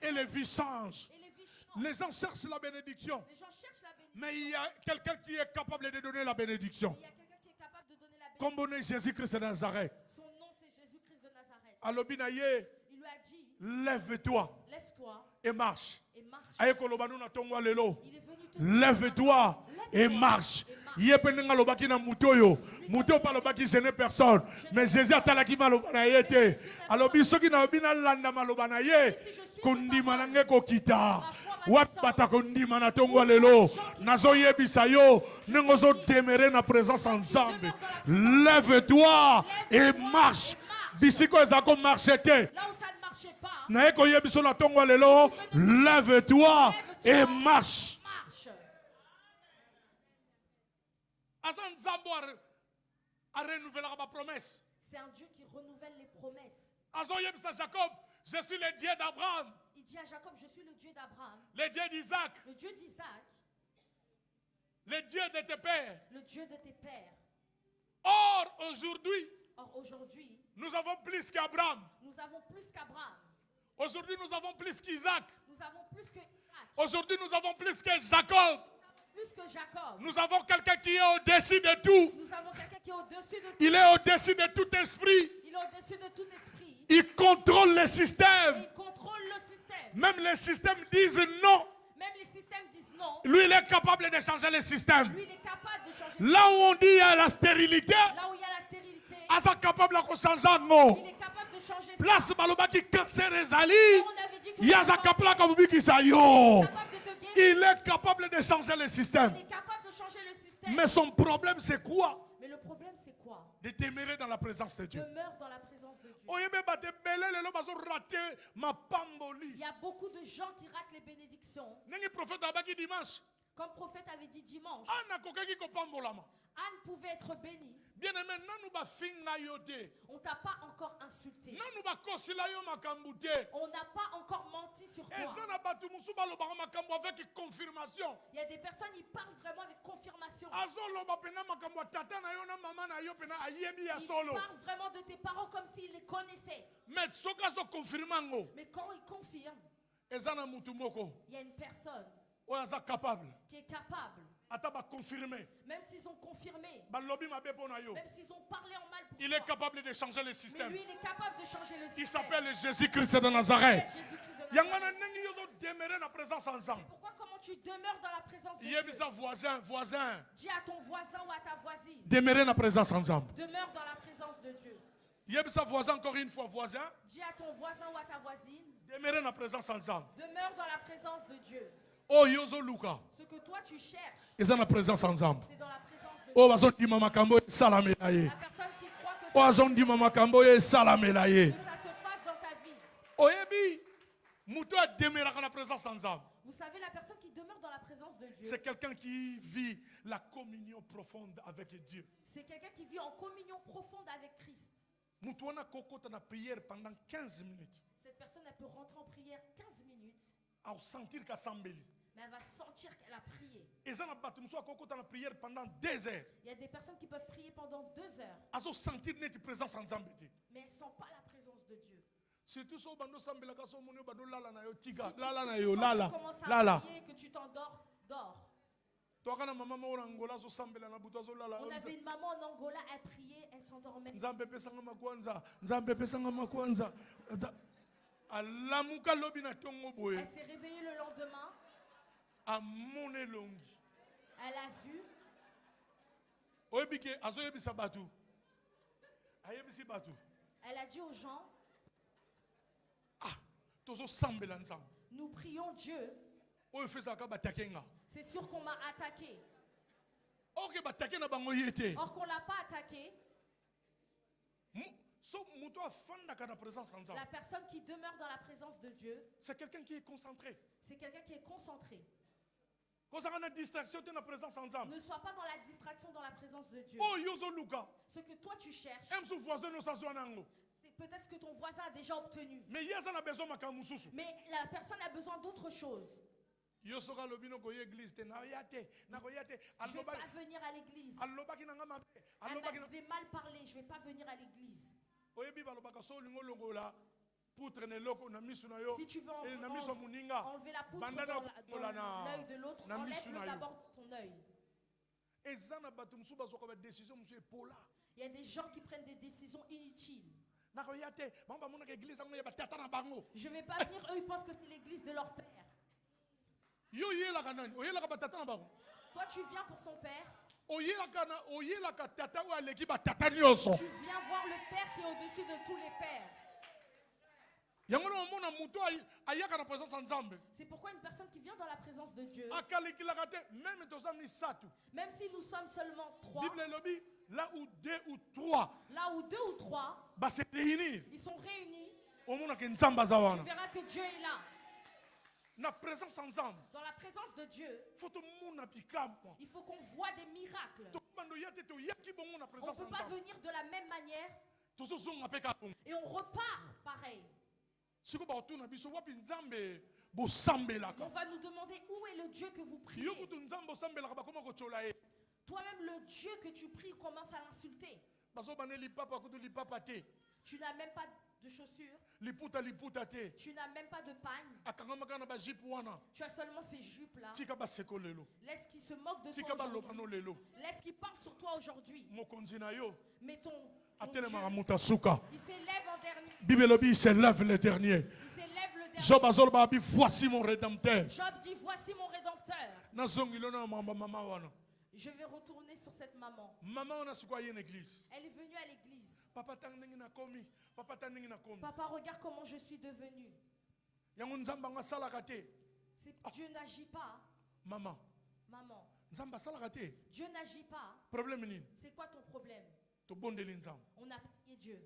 Et les vies changent. Les gens cherchent la bénédiction. Mais il y a quelqu'un qui est capable de donner la bénédiction. Comme on est Jésus-Christ de Nazareth. Son nom c'est Jésus-Christ de Nazareth. Alors, il lui a dit, lève-toi et marche. Et marche. Il est venu te Lève-toi et marche. Yepenenga lobaki na mutoyo. Muto pa lobaki je n'ai personne. Mais Jésus a talaki malobana yete. Alors bisoki na obina landa malobana ye. Kondima nange kokita. Wapata kondima na tongo lelo. Nazo yebisa yo. Nengozo demeurer na présence ensemble. Lève-toi et marche. Bisiko ezako marchete. Là où ça ne marchait pas. Na eko yebiso na tongo lelo. Lève-toi et marche. C'est un Dieu qui renouvelle les promesses. Jacob, je suis le Dieu d'Abraham. Il dit à Jacob, je suis le Dieu d'Abraham. Le Dieu d'Isaac. Le Dieu d'Isaac. Le Dieu de tes pères. Le Dieu de tes pères. Or, aujourd'hui, nous avons plus qu'Abraham. Nous avons plus qu'Abraham. Aujourd'hui, nous avons plus qu'Isaac. Nous avons plus que Isaac. Aujourd'hui, nous avons plus que Jacob. Plus que Jacob. Nous avons quelqu'un qui est au-dessus de tout. Nous avons quelqu'un qui est au-dessus de tout. Il est au-dessus de tout esprit. Il est au-dessus de tout esprit. Il contrôle le système. Et il contrôle le système. Même les systèmes disent non. Même les systèmes disent non. Lui, il est capable de changer le système. Lui, il est capable de changer. Là où on dit il y a la stérilité. Là où il y a la stérilité. Asa capable de changer non. Il est capable de changer. Place balobaki cancer ezali. Il Yaza kapla kabubiki sayo. Il est capable de changer le système. Il est capable de changer le système. Mais son problème c'est quoi? Mais le problème c'est quoi? De demeurer dans la présence de Dieu. Demeure dans la présence de Dieu. Il y a beaucoup de gens qui ratent les bénédictions. Comme prophète avait dit dimanche, Anne pouvait être bénie. On t'a pas encore insulté. On n'a pas encore menti sur toi. Il y a des personnes qui parlent vraiment avec confirmation. Ils parlent vraiment de tes parents comme s'ils les connaissaient. Mais quand ils confirment, il y a une personne qui est capable. Même s'ils ont confirmé, même s'ils ont parlé en mal pour il est capable de changer le système. Mais lui, il est capable de changer le système. Il s'appelle Jésus-Christ de Nazareth. Pourquoi comment tu demeures dans la présence de Dieu? Voisin. Dis à ton voisin ou à ta voisine. Demeurer dans la présence ensemble. Demeure dans la présence de Dieu. Voisin, encore une fois, voisin. Dis à ton voisin ou à ta voisine. Demeurer dans la présence ensemble. Demeure dans la présence de Dieu. Oh, Yozo Luka. Ce que toi tu cherches, c'est dans la présence ensemble. C'est dans la présence de Dieu. Oh, bazon di mama kambo salamé La personne qui croit que oh, bazon di mama kambo salamé ça se fasse dans ta vie. Oh, Ebi, muto a demeuré dans la présence ensemble. Vous savez, la personne qui demeure dans la présence de Dieu, c'est quelqu'un qui vit la communion profonde avec Dieu. C'est quelqu'un qui vit en communion profonde avec Christ. Mutuana kokota na prière pendant 15 minutes. Cette personne, elle peut rentrer en prière 15 minutes. A sentir qu'elle s'embellit. Mais elle va sentir qu'elle a prié. Et ça n'a pas tout le kokota na prière pendant 2 heures. Il y a des personnes qui peuvent prier pendant 2 heures. A sentir net présence en Zambété. Mais elles ne sentent pas la présence de Dieu. Surtout so bando sambela ka so monyo bando lala na yo tiga. Si Lala na tu yo lala. commences à Lala. prier, que tu t'endors, dors. Toka na mama mo na Angola so sambela na buto so lala. On avait une maman en Angola, elle priait, elle s'endormait. Nzambe pesa ngama kwanza. Nzambe pesa ngama kwanza. Alamuka lobi na tongo boye. Elle s'est réveillée le lendemain. A mone longi. Elle a vu. Oyebike azo yebisa batu. Ayebisi batu. Elle a dit aux gens, Tozo sambela nzambe. nous prions Dieu. Oyo fesa ka batakenga. C'est sûr qu'on m'a attaqué. Ok batake na bango yete. Or qu'on ne l'a pas attaqué. So muto afanda kana présence en nzambe. La personne qui demeure dans la présence de Dieu, C'est quelqu'un qui est concentré. c'est quelqu'un qui est concentré. Quand ça a une distraction de la présence en nzambe. Ne sois pas dans la distraction dans la présence de Dieu. Oh yozo luka. Ce que toi tu cherches, Em sou voisin no sazo nango. c'est peut-être ce que ton voisin a déjà obtenu. Mais yeza na besoin makamususu. Mais la personne a besoin d'autre chose. Yo soka lobino ko église te na yate na ko yate Je ne vais pas venir à l'église. alobaki na ngama Elle alobaki na m'avait mal parlé, je ne vais pas venir à l'église. oyebi balobaka so lingo longola poutre ne loko na misu na yo Si tu veux na misu muninga enlever la poutre Bandana dans l'œil de l'autre, na misu enlève-le na yo. d'abord ton œil. ezana bato musu bazoka ba décision musu epola Il y a des gens qui prennent des décisions inutiles. na ko yate bango bamona ka église ngo ya batata na bango Je ne vais pas venir, eux ils pensent que c'est l'église de leur père. yo yelaka nani oyelaka batata na bango Toi tu viens pour son père, oyelaka tata oyo aleki batata nyonso tu viens voir le père qui est au-dessus de tous les pères. yango na omona mutu ayaka na présence en nzambe C'est pourquoi une personne qui vient dans la présence de Dieu, akalekilaka te même toza misatu même si nous sommes seulement 3, bible elobi là où 2 ou 3 là où 2 ou 3, base réunir ils sont réunis, omonaka nzambe aza tu wana verras que Dieu est là. na présence ensemble Dans la présence de Dieu, faut tomona bikamwa il faut qu'on voit des miracles. tokobando ya te toyaki bongo na On ne présence peut pas ensemble venir de la même manière tozozonga mpe kaka bongo et on repart pareil. siko bakotuna biso wapi nzambe On bosambelaka va nous demander où est le Dieu que vous priez. yo kutu nzambe osambelaka bakoma kotyola ye Toi-même, le Dieu que tu pries commence à l'insulter. bazobane lipapa kutu lipapa te Tu n'as même pas de chaussures, liputa te tu n'as même pas de pagne, akangamaka na bajipe wana tu as seulement ces jupes-là. tika baseko lelo Laisse qu'ils se moquent de tika toi baloba no aujourd'hui. lelo Laisse qu'ils parlent sur toi aujourd'hui. mokonzi na yo Mais ton atelemaka Dieu, moto asuka il s'élève en dernier. bible elobi il s'élève le dernier Il s'élève le dernier. job azoloba abi voici mon rédempteur Job dit, voici mon rédempteur. nazongi lona na mama wana Je vais retourner sur cette maman. mama wana siko aye na église Elle est venue à l'église. papa tang ndenge nakomi papa tang ndenge nakomi Papa, regarde comment je suis devenue. yango nzambe anga asalaka te Dieu n'agit pas. mama Maman, nzambe asalaka te Dieu n'agit pas. problème nini C'est quoi ton problème? tobondeli nzambe On a prié Dieu.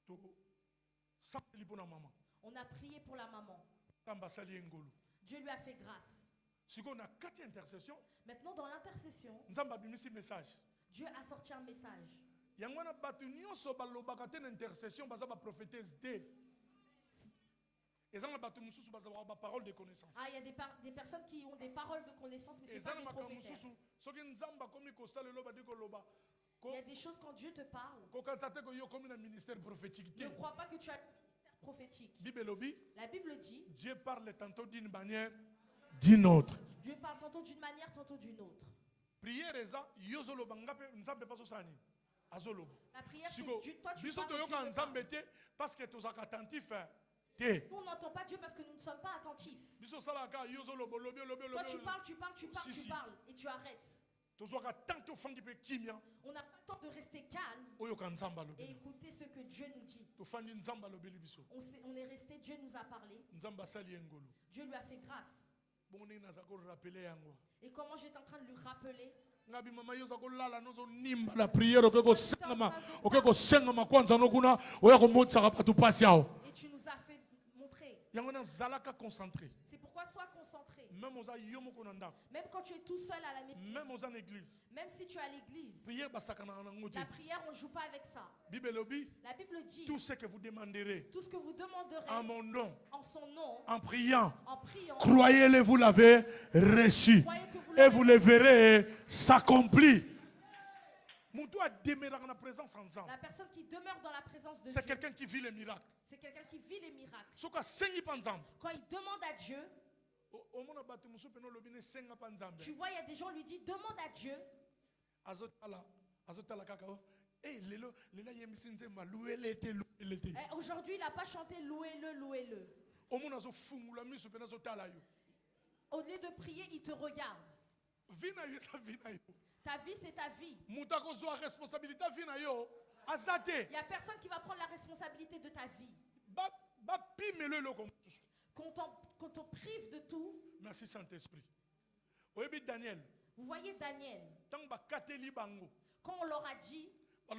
tosambeli mpo na mama On a prié pour la maman. nzambe asali ye ngolu Dieu lui a fait grâce. sikoyo na kati ya intercession Maintenant, dans l'intercession, nzambe abimisi message Dieu a sorti un message. yango wana bato nyonso balobaka te na intercession baza baprofétese te eza na bato mosusu bazalaka baparole de connaissance Ah, il y a des personnes qui ont des paroles de connaissance, mais ce n'est eza pas na des makambo prophétesses. mosusu soki nzambe akomi kosala elo badi koloba Il y a des choses quand Dieu te parle. kokanisa te koyo okomi na ministère prophétique te Ne crois pas que tu as un ministère prophétique. bible elobi La Bible dit, Dieu parle tantôt d'une manière d'une autre Dieu parle tantôt d'une manière, tantôt d'une autre. prière eza yo ozoloba nga mpe nzambe mpe azosala nini azoloba La prière, c'est siko Dieu. Toi, tu biso parles, Dieu toyoka te nzambe parle. te parce que tozalaka attentif te Nous, on n'entend pas Dieu parce que nous ne sommes pas attentifs. biso osalaka yo ozoloba olobi olobi Toi, tu olobi parles, tu parles, tu parles, Si, tu si. parles, et tu arrêtes. tozwaka tanto ofandi mpe kimia On n'a pas le temps de rester calme oyoka nzambe et alobeli écouter ce que Dieu nous dit. tofandi nzambe alobeli biso On est resté, Dieu nous a parlé, nzambe asali ye ngolu Dieu lui a fait grâce. bongo ndenge naza korapele yango Et comment j'étais en train de lui rappeler, nga bimama yo oza kolala nozonimba la priere oke kosengama kwanza no kuna oya komotisaka bato mpasi awo et tu nous as fait montrer C'est pourquoi sois concentré. Même quand tu es tout seul à la maison. Même si tu es à l'église. La prière, on ne joue pas avec ça. La Bible dit. Tout ce que vous demanderez. En mon nom. En son nom. En priant. Croyez-le, vous l'avez reçu. Et vous le verrez s'accomplir. La personne qui demeure dans la présence de Dieu. C'est quelqu'un qui vit les miracles. C'est quelqu'un qui vit les miracles. Quand il demande à Dieu, tu vois, il y a des gens qui lui disent demande à Dieu. Aujourd'hui, il n'a pas chanté louez-le, louez-le. Au lieu de prier, il te regarde. Ta vie, c'est ta vie. Il n'y a personne qui va prendre la responsabilité de ta vie. Quand on prive de tout. Merci Saint-Esprit. Vous voyez Daniel. Quand on leur a dit, on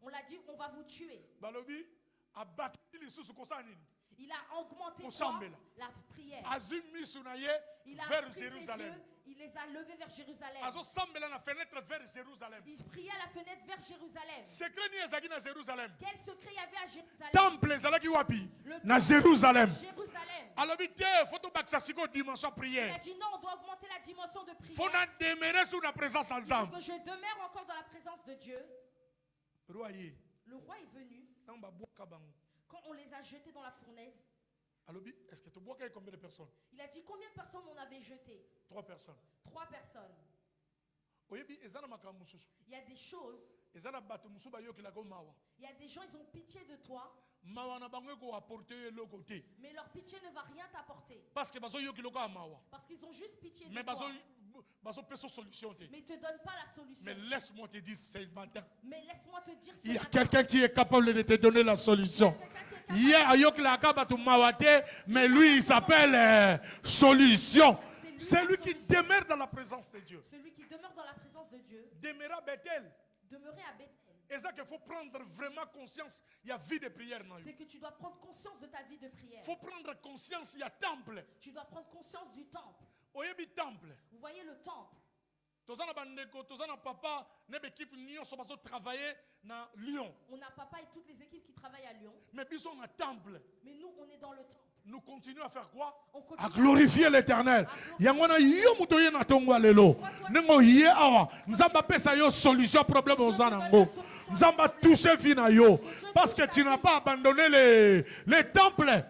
l'a dit, on va vous tuer. Il a augmenté la prière. Il a pris ses yeux, il les a levés vers Jérusalem. Il priait à la fenêtre vers Jérusalem. Quel secret il y avait à Jérusalem? Le temple Jérusalem. Il a dit non, on doit augmenter la dimension de prière. Il faut que je demeure encore dans la présence de Dieu. Le roi est venu. Quand on les a jetés dans la fournaise, est-ce que tu bois avec combien de personnes? Il a dit combien de personnes on avait jeté? 3 personnes. 3 personnes. Il y a des choses. Il y a des gens, ils ont pitié de toi. Mais leur pitié ne va rien t'apporter. Parce qu'ils ont juste pitié de toi. Mais ils ne te donnent pas la solution. Mais laisse-moi te dire ce matin. Il y a quelqu'un qui est capable de te donner la solution. Mais lui, il s'appelle solution. Celui qui demeure dans la présence de Dieu. Celui qui demeure dans la présence de Dieu. Demeurer à Bethel. Demeurer à Bethel. Et ça qu'il faut prendre vraiment conscience, il y a vie de prière. C'est que tu dois prendre conscience de ta vie de prière. Il faut prendre conscience, il y a temple. Tu dois prendre conscience du temple. Temple. Vous voyez le temple. Papa, Lyon. On a papa et toutes les équipes qui travaillent à Lyon. Mais temple. Mais nous, on est dans le temple. Nous continuons à faire quoi? À glorifier l'Éternel. Yangwana yo mutoye na tongwa lelo. Nengo ye awa. Nzamba pesa yo solution problème aux anango. Nzamba touche vina yo. Parce que tu n'as pas abandonné les temples.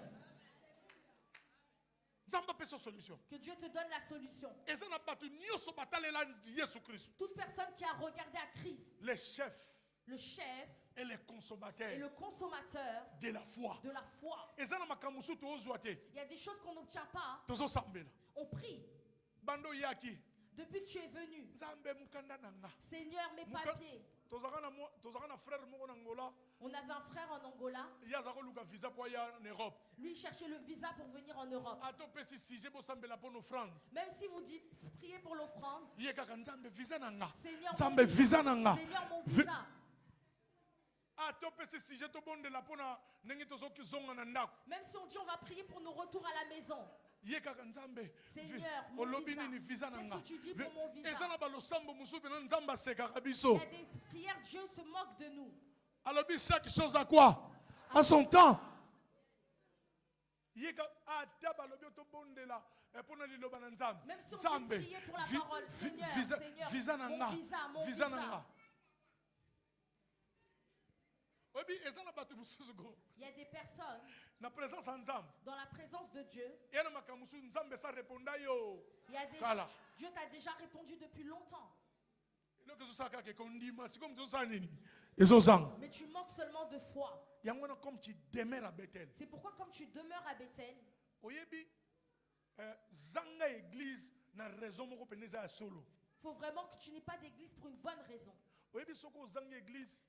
Que Dieu te donne la solution. Toute personne qui a regardé à Christ, le chef et le consommateur de la foi. Il y a des choses qu'on n'obtient pas. On prie. Depuis que tu es venu, Seigneur, mes papiers. On avait un frère en Angola. Lui cherchait le visa pour venir en Europe. Même si vous dites priez pour l'offrande, Seigneur, mon visa. Même si on dit on va prier pour nos retours à la maison. Seigneur, mon visa. Qu'est-ce que tu dis pour mon visa? Il y a des prières, Dieu se moque de nous. Alors, chaque chose à quoi? À son temps. Même si on dit prier pour la parole, Seigneur, mon visa. Il y a des personnes dans la présence de Dieu. Il y a des choses. Dieu t'a déjà répondu depuis longtemps. Mais tu manques seulement de foi. C'est pourquoi comme tu demeures à Bethel, il faut vraiment que tu n'aies pas d'église pour une bonne raison.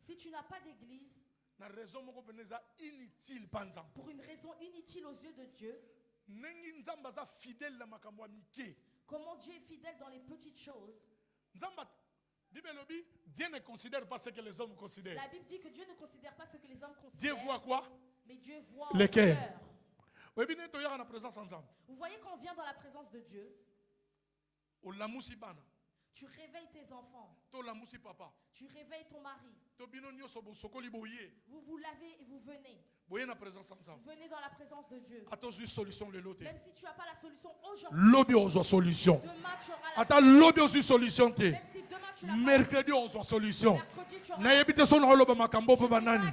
Si tu n'as pas d'église, pour une raison inutile aux yeux de Dieu, comment Dieu est fidèle dans les petites choses. Dieu ne considère pas ce que les hommes considèrent. La Bible dit que Dieu ne considère pas ce que les hommes considèrent. Dieu voit quoi? Mais Dieu voit le cœur. Vous voyez quand on vient dans la présence de Dieu, tu réveilles tes enfants, tu réveilles ton mari, vous vous lavez et vous venez. Vous venez dans la présence de Dieu. Même si tu n'as pas la solution aujourd'hui, demain tu auras la solution. Même si demain tu n'as pas Mercredi on soit solution. mercredi tu auras Na yebite son na loba makambo pe banani.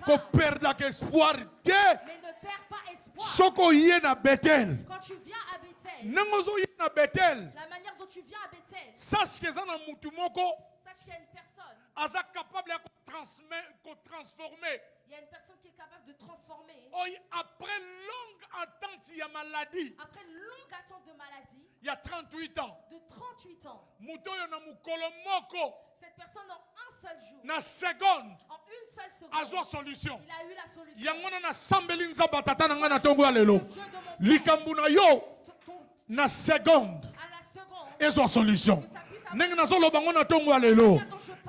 Ko perdre espoir te. mais ne perds pas espoir. Soko yé na Bethel. Quand tu viens à Bethel, Nangozo yé na Bethel. la manière dont tu viens à Bethel, Sache que ça na mutu moko sache qu'il y a une personne. aza capable de transformer. Il y a une personne qui est capable de transformer. Après longue attente, il y a maladie. Après une longue attente de maladie, Il y a 38 ans. de 38 ans, Mutoyo na mukolo moko. cette personne en un seul jour, Na seconde. en une seule Azwa seconde, solution. il a eu la solution. Yangona na sambeli nzamba tata na nga na tongo ya lelo. Dieu de mon père, Likambu na yo ton- na seconde. à la seconde, Ezwa solution. Ndenge nazoloba ngo na tongo ya lelo.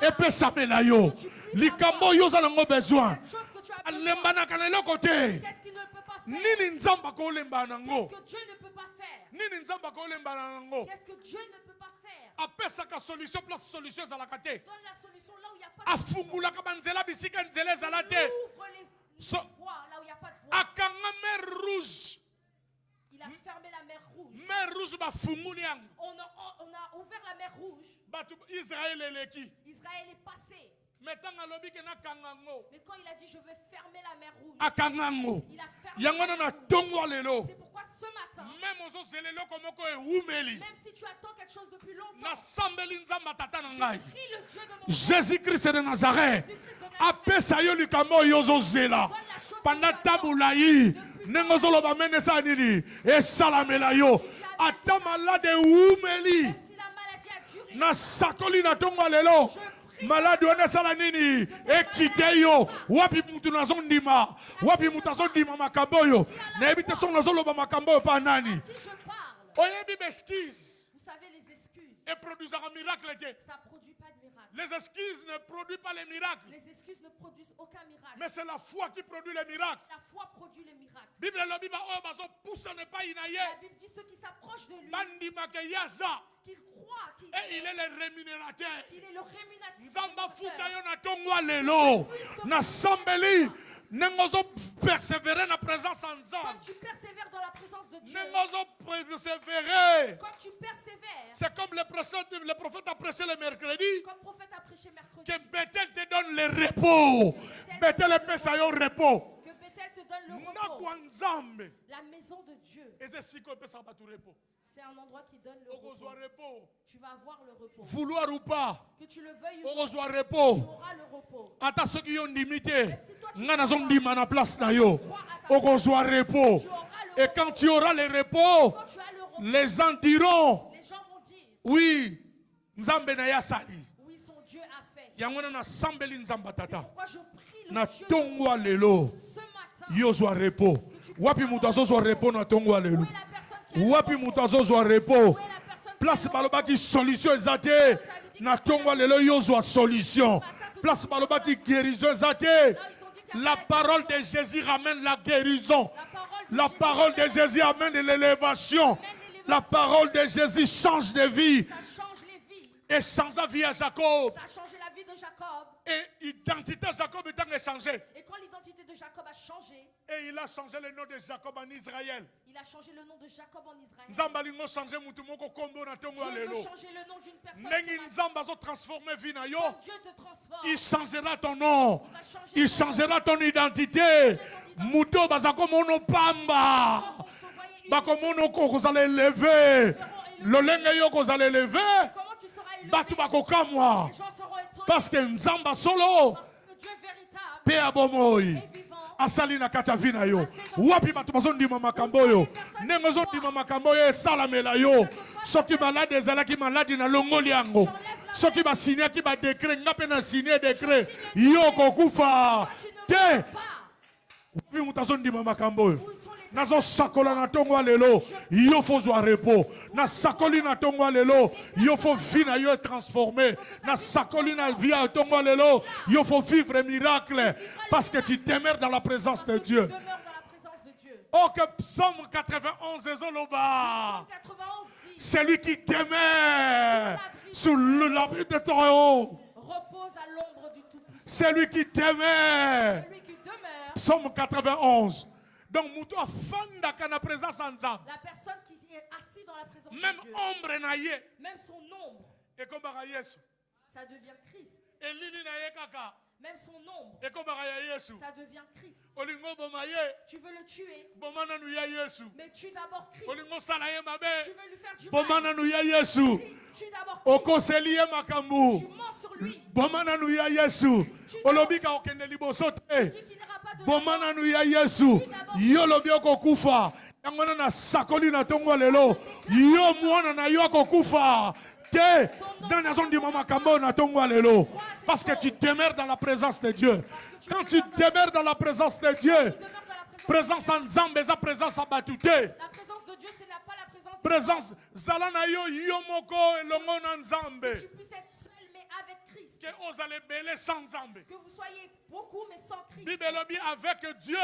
Epesamela yo. Likambo yo za nango besoin. chose que tu as besoin, Alembanaka na eloko te. qu'est-ce qu'il ne peut pas faire? Nini nzamba kolemba nango. Qu'est-ce que Dieu ne peut pas faire? Nini nzamba kolemba nango. Qu'est-ce que Dieu ne peut pas faire? Apesaka solution place solution ezalaka te. Donne la solution là où il n'y a pas de solution. Afungulaka banzela bisika nzela ezala te. Ouvre les So- voies là où il n'y a pas de voie. Akanga mer rouge. Il a fermé la mer rouge. Mer rouge bafunguli yango. On a ouvert la mer rouge. Batu Israël eleki. Israël est passé. Metanga lobi ke na kangango. Mais quand il a dit je vais fermer la mer rouge, Akangango. il a fermé Yango la na mer na rouge. tongo lelo. C'est pourquoi ce matin, Même ozo zelelo komoko ewumeli. même si tu attends quelque chose depuis longtemps, Na sambeli nzamba tata na je ngai. prie le Dieu de mon Jésus-Christ de Nazareth. Jésus-Christ de Nazareth. Apesa yo likambo yo ozozela. Donne la chose Panda que tu attends. tabulayi. Ndenge ozoloba menesa nini. Esalamela yo. Ata malade ewumeli. Même si la maladie a duré, Na sakoli na tongo lelo. Malade wana sala nini. Ekite yo. Wapi mutu nazondima. Wapi mutu azondima makambo yo. Na ebite son nazoloba makambo yo pa nani. à qui je parle, Oyebi beskize. vous savez les excuses, Et produisent un miracle. ça ne produit pas de miracle. Les excuses ne produisent pas les miracles. Les excuses ne produisent aucun miracle. Mais c'est la foi qui produit les miracles. La foi produit les miracles. Bible lobi ba oyo bazo poussa ne pas La inaye. Bible dit ceux qui s'approchent de lui, Bandima ke yaza. qu'ils croient qu'il Et il est le rémunérateur. est le rémunérateur. Nzamba futa yo na tongwa lelo. Na sambeli. Nengozo persévérer na présence en Quand Nzamba. tu persévères dans la présence de Dieu, Nengozo persévérer. quand tu persévères, C'est comme le prophète a prêché le mercredi. comme le prophète a prêché mercredi, Que Bethel te donne le repos. Bethel epesa yo repos. que Bethel te donne le Na repos. kwa Nzambe. La maison de Dieu, Eze siko epesa batu repos. c'est un endroit qui donne le Okozwa repos. repos. Tu vas avoir le repos. Vouloir ou pas. Que tu le veuilles ou non, Okozwa tu repos. auras le repos. Ata soki yo ndimi te. Nga nazondima na place na yo. Okozwa repos. Tu auras le Et repos. quand tu auras le repos, Quand tu as le repos, les gens diront, les gens vont dire, oui, Nzambe na yasali. oui, son Dieu a fait. Yango na sambeli Nzamba C'est tata. pourquoi je prie le Na Dieu tongwa lelo. ce matin. Yo zwa repos. Wapi mutu azozwa repos na tongwa lelo. Où est la personne qui a le Wapi repos? mutu azozwa repos. Où est la personne Place balobaki solution ezate. Na tongwa lelo yo zwa solution. Place balobaki guérison ezate. La parole de Jésus ramène la guérison. La parole de Jésus amène l'élévation. La parole de Jésus change de vie. Ça change les vies. Et change la vie à Jacob. Ça a changé la vie de Jacob. Et l'identité de Jacob est changée. Et quand l'identité de Jacob a changé, Et il a changé le nom de Jacob en Israël. il a changé le nom de Jacob en Israël. Nzamba lingo changé mutu moko kombo na tongo Je veux lelo. changer le nom d'une personne. Nengi ce matin. Nzamba zo transformer vie na yo. Quand Dieu te transforme, Il changera ton nom. il va changer Il ton nom. changera ton identité. Muto bazako mono pamba. Quand on te voyait une Bako mono ko kozala élevé. Lolenge yo kozala élevé. comment tu seras élevé? Batu bako kamwa. Les gens seront étonnés. Parce que Nzamba solo. Parce que Dieu véritable Pe abomoy. est vivant. Asali na kati ya vi na yo. Wapi bato bazondima makambo oyo. Ndenge ozondima makambo oyo esalamela yo. Soki malade ezalaki maladi na longoli yango. Soki basinyaki badekret nga mpe na signe dekret. Yo kokufa Tu ne te. meurs pas. Wapi moto azondima makambo oyo. Où sont les nazosakola na ntongo ya lelo yo fozwa repos nasakoli na ntongo ya lelo yo fo vi na yo etransforme nasakoli na vi ya ntongo ya lelo yo fo vivre miracle parce que tu demeures dans la présence de Dieu. demeure dans la présence de Dieu. Oh, que Psaume 91 Zoloba. C'est lui qui t'aimait sous l'abri de ton haut. Repose à l'ombre du Tout-Puissant. C'est lui qui t'aimait. Celui qui demeure. Psaume 91. Donc, la personne qui est assise dans la présence même de Dieu, ombre naïe, même son ombre, et comme ça devient Christ. et lili naïe kaka, Même son ombre, et comme ça devient Christ. olingo bomaye, Tu veux le tuer, bomana nou ya Yesu, mais tue d'abord Christ. olingo salaye Tu mabe, veux lui faire du mal, bomana nou ya Yesu, tue d'abord Christ. okoseliye makambu, Tu mens sur lui. bomana nou ya Yesu, olobika okende liboso te, Tu dis qu'il n'ira pas de bomana nou ya Yesu, yo lobi okokufa, yango na sakoli na tongo lelo, yo mwana na yo akokufa. Dans la zone du Mama Kambo, parce que tu demeures dans la présence de Dieu. Quand tu demeures dans la présence de Dieu, présence en Zambé, présence en Batouté. La présence de Dieu, ce n'est pas la présence de présence Zalana yo yomoko et longo na Nzambe. Tu puisses être seul mais avec Christ. Que vous allez belé sans Nzambe. Que vous soyez beaucoup mais sans Christ. Bibelobi avec Dieu.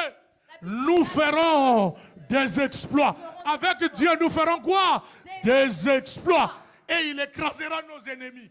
Nous ferons des exploits. Avec Dieu, nous ferons quoi? Des exploits. Et il écrasera nos ennemis.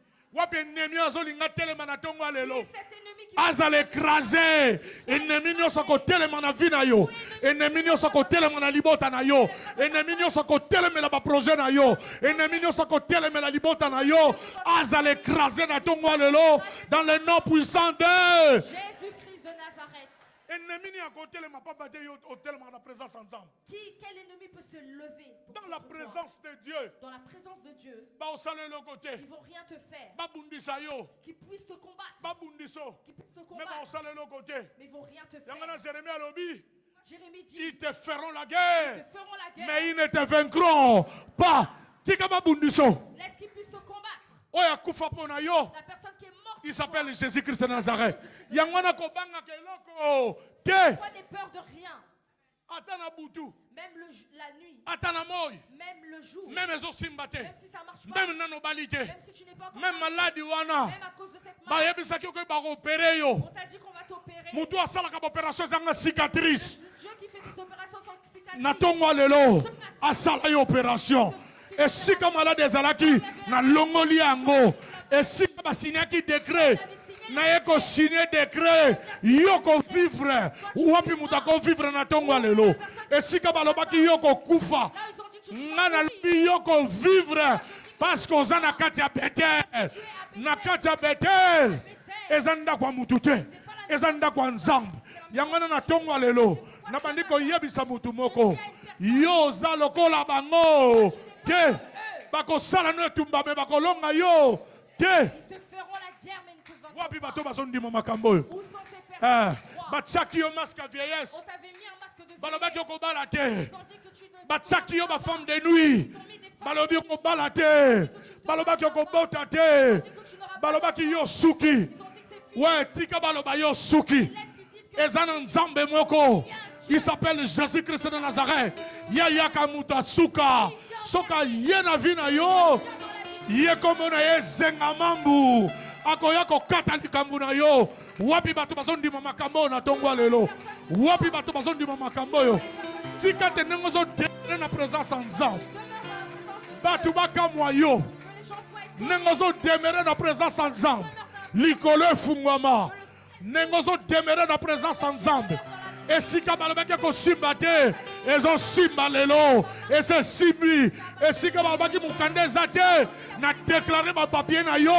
Azal écraser ennemi nyoso ko telema na vie na yo, ennemi nyoso ko telema na libota na yo, ennemi nyoso ko telema na ba projet na yo, ennemi nyoso ko telema na libota na yo, azal écraser na tongo lelo dans le nom puissant de Jésus-Christ de Nazareth. Ennemi ni ko telema pa bate yo au telema na présence ensemble. Quel ennemi peut se lever dans la présence de Dieu? Dans la présence de Dieu. Ba osale le côté. Ils vont rien te faire. Ba bundisa yo. Qui puissent te combattre. Ba bundiso. Qui puissent te Mais combattre. ba osale le côté. Mais ils vont rien te faire. Yangana Jérémie alobi. Jérémie dit. Ils te feront la guerre. Ils te feront la guerre. Mais ils ne te vaincront pas. Tika ba bundiso. Laisse qu'ils puissent te combattre. Oya kufa pona yo. La personne qui est morte. Il s'appelle Jésus-Christ de Nazareth. Yangana kobanga keloko. Te. Pas des peurs de rien. Atana butu. Même la nuit. Atana moy. Même le jour. Même ezo simbate. Même si ça marche pas. Même nano balite. Même si tu n'es pas encore même maladie wana. Même à cause de cette Ba maladie. yebisaki ko ba opérer yo. On t'a dit qu'on va t'opérer. Mutu asala ka opération zanga cicatrice. Dieu qui fait des opérations sans cicatrice. Na tongo lelo asala yo opération. Et si comme malade ezalaki na longoli yango. Et si ba signaki décret. Na yeko signer décret yoko vivre wapi mutako vivre na tongo lelo esika balobaki yoko kufa ngana lobi yoko vivre parce que ozana kati ya Betel na kati ya Betel ezanda kwa mutute ezanda kwa Nzambe yango na tongo lelo na bandiko yebisa mutu moko yo za lokola bango te bakosala no etumba me bakolonga yo te. Wapi bato bazondi mo makambo yo. Bachaki yo masque vieillesse. Balobaki yo kobala te. Bachaki yo ba femme de nuit. Balobi yo kobala te. Balobaki yo kobota te. Balobaki yo suki. Ouais, tika baloba yo suki. Ezana Nzambe moko. Il s'appelle Jésus-Christ de Nazareth. Yaya kamuta suka. Soka yena vina yo. Ye komona ye zenga mambu. Akoya ko kata likambu na yo. Wapi bato bazondi mo makambo na tongo lelo. Wapi bato bazondi mo makambo yo. Tika te nengozo de na présence en Nzambe. Bato bakamwa yo. Nengozo demere na présence en Nzambe. Likolo fungwama. Nengozo demere na présence en Nzambe. Et si kabalobaki ko simbate, ezo simba lelo, et c'est simbi. Et si kabalobaki mukande zate, na déclaré ma papier na yo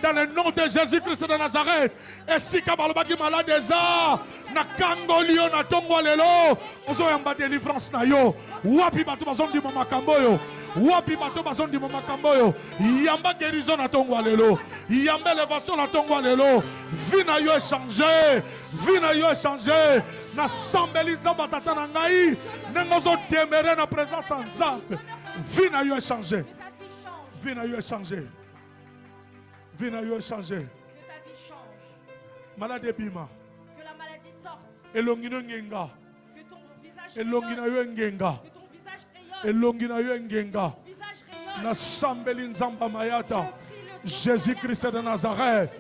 dans le nom de Jésus-Christ de Nazareth. Et si kabalobaki malade za, na kangolio na tongo lelo, ozo yamba délivrance na yo. Wapi bato bazondi mo makambo yo. Wapi bato bazondi mo makambo yo. Yamba guérison na tongo lelo. Yamba élévation na tongo lelo. Vie na yo changé. Vie na yo changé. Na sambeli nzamba tata na ngai nengozo demere na présence en Nzambe. Vie na yo changé. Vie na yo changé. Vie na yo changé. Que ta vie change. Malade bima. Que la maladie sorte. Elongino ngenga. Que ton visage Elongina yo ngenga. Que ton visage rayonne. Elongina yo ngenga. Ton visage rayonne. Na sambeli nzamba mayata. Jésus-Christ de Nazareth.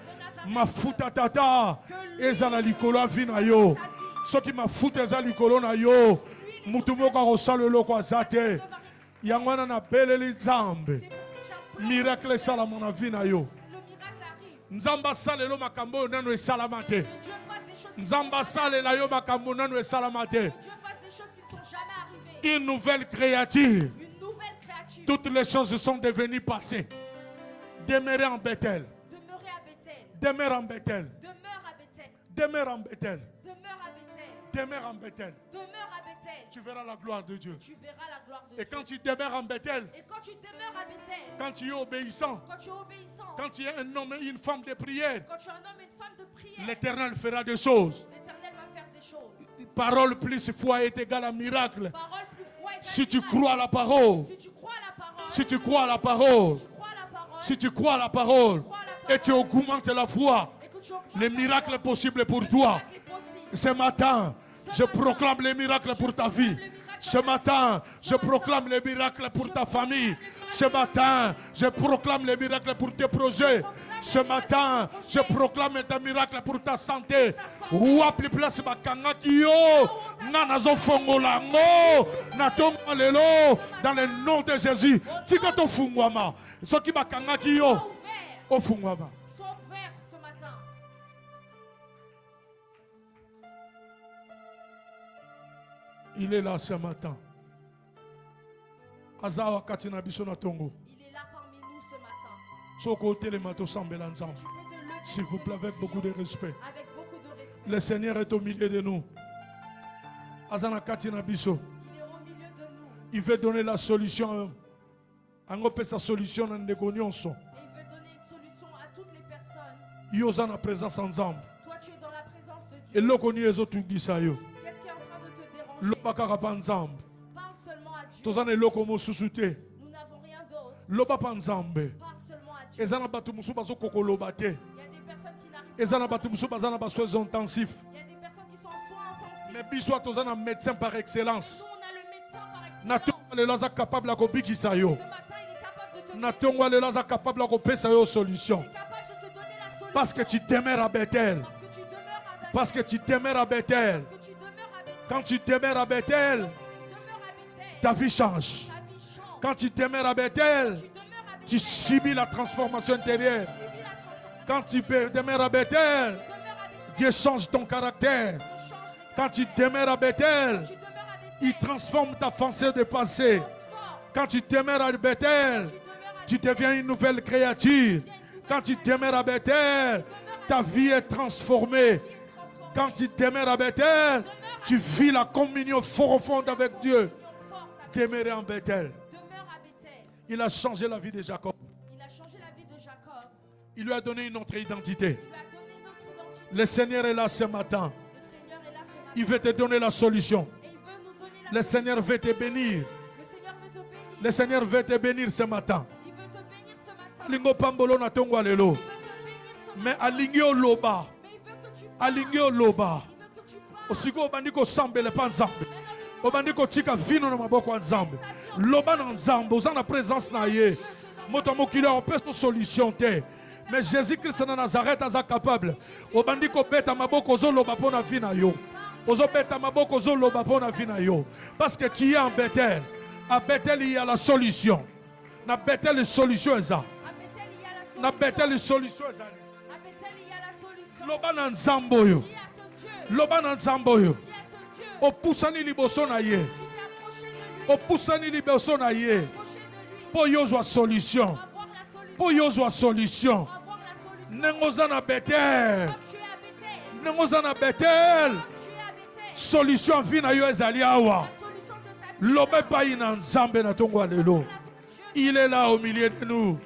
Mafuta tata ezala likolo vina yo. Soki mafuta eza likolo na yo mutu moko akosalela oko aza te yango wana nabeleli nzambe miracle esalama na vi na yo nzambe asalela makambo oyo nano esalama te nzambe asalela yo makambo nano esalama te une nouvelle créature toutes les choses sont devenues passées demeurez en Bethel demeure en Bethel demeure en Bethel demeure en Bethel. Tu verras la gloire de Dieu. Et quand tu demeures en Bethel, quand tu es obéissant, quand tu es un homme et une femme de prière, l'Éternel fera des choses. Parole plus foi est égale à miracle. Si tu crois à la parole, si tu crois à la parole, si tu crois à la parole et tu augmentes la foi, les miracles possibles pour toi. Ce matin, je proclame les miracles pour ta vie. Ce matin, je proclame les miracles pour ta famille. Ce matin, je proclame les miracles pour tes projets. Ce matin, je proclame des miracles pour ta santé. Ou appli place bakanga kiyo, nanazo fongolango, natonga lelo, dans le nom de Jésus. Tikato fungwama, soki bakanga kiyo, o fungwama. Il est là ce matin. Il est là parmi nous ce matin. S'il vous plaît, avec beaucoup de respect. Le Seigneur est au milieu de nous. Il est au milieu de nous. Il veut donner la solution. Il veut donner une solution à toutes les personnes. Il est en présence ensemble. Toi, tu es dans la présence de Dieu. Qu'est-ce qui est en train de te déranger? Parle seulement à Dieu. Nous n'avons rien d'autre. Parle seulement à Dieu. Il y a des personnes qui n'arrivent pas. Il y a des personnes qui sont en soins intensifs. Mais bisous tous un médecin par excellence. Nous, on a le médecin par excellence. Capable de ce matin, il est capable de te donner la solution. Parce que tu demeures à Bethel. Parce que tu demeures à Bethel. Quand tu demeures à Bethel, ta vie change. Quand tu demeures à Bethel, tu subis la transformation intérieure. Quand tu demeures à Bethel, Dieu change ton caractère. Quand tu demeures à Bethel, il transforme ta pensée de passé. Quand tu demeures à Bethel, tu deviens une nouvelle créature. Quand tu demeures à Bethel, ta vie est transformée. Quand tu demeures à Bethel, tu vis la communion profonde avec Dieu. Demeurer en Bethel. Il a changé la vie de Jacob. Il lui a donné une autre identité. Le Seigneur est là ce matin. Il veut te donner la solution. Le Seigneur veut te bénir. Le Seigneur veut te bénir ce matin. Alingo pambolo na tongwa lelo. Mais alingio loba. Alingio loba. Osiko obandiko sambele pa nzambe. Obandiko tika vino na maboko ya nzambe. Loba na nzambe, oza na présence na ye. Moto mokili on peut solution te. Mais Jésus-Christ na Nazareth aza capable. Obandiko beta maboko zo loba pona vi na yo. Ozo beta maboko zo loba pona vi na yo. Parce que tu es en Bethel. À Bethel il y a la solution. Na Bethel la solution est ça. Na Bethel la solution est ça. Loba na nzambe yo. Loba na nzambe yo. Opusani liboso na ye. Opusani liboso na ye. Po yo zwa solution. Po yo zwa solution. Nengoza na Bethel. Nengoza na Bethel. Solution vi na yo ezali awa. Lobe pa ina nzambe na tongwa lelo. Il est là au milieu de nous.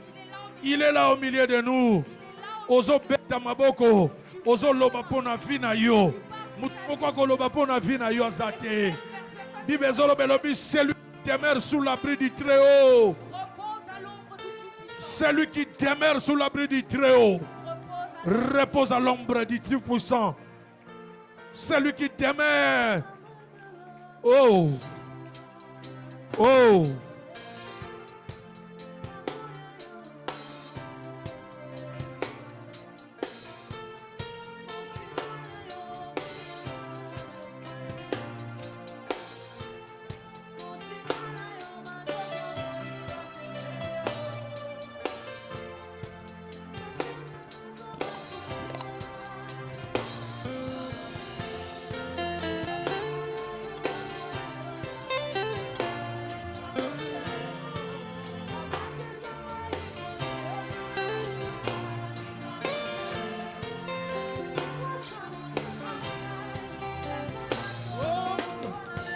Il est là au milieu de nous. Ozo beta maboko. Ozo loba pona vi na yo. Mutoko ko loba pona vi na yo azate. Bible zolo belobi celui qui demeure sous l'abri du Très-Haut. Celui qui demeure sous l'abri du Très-Haut repose à l'ombre du Tout-Puissant. Celui qui demeure. Oh. Oh.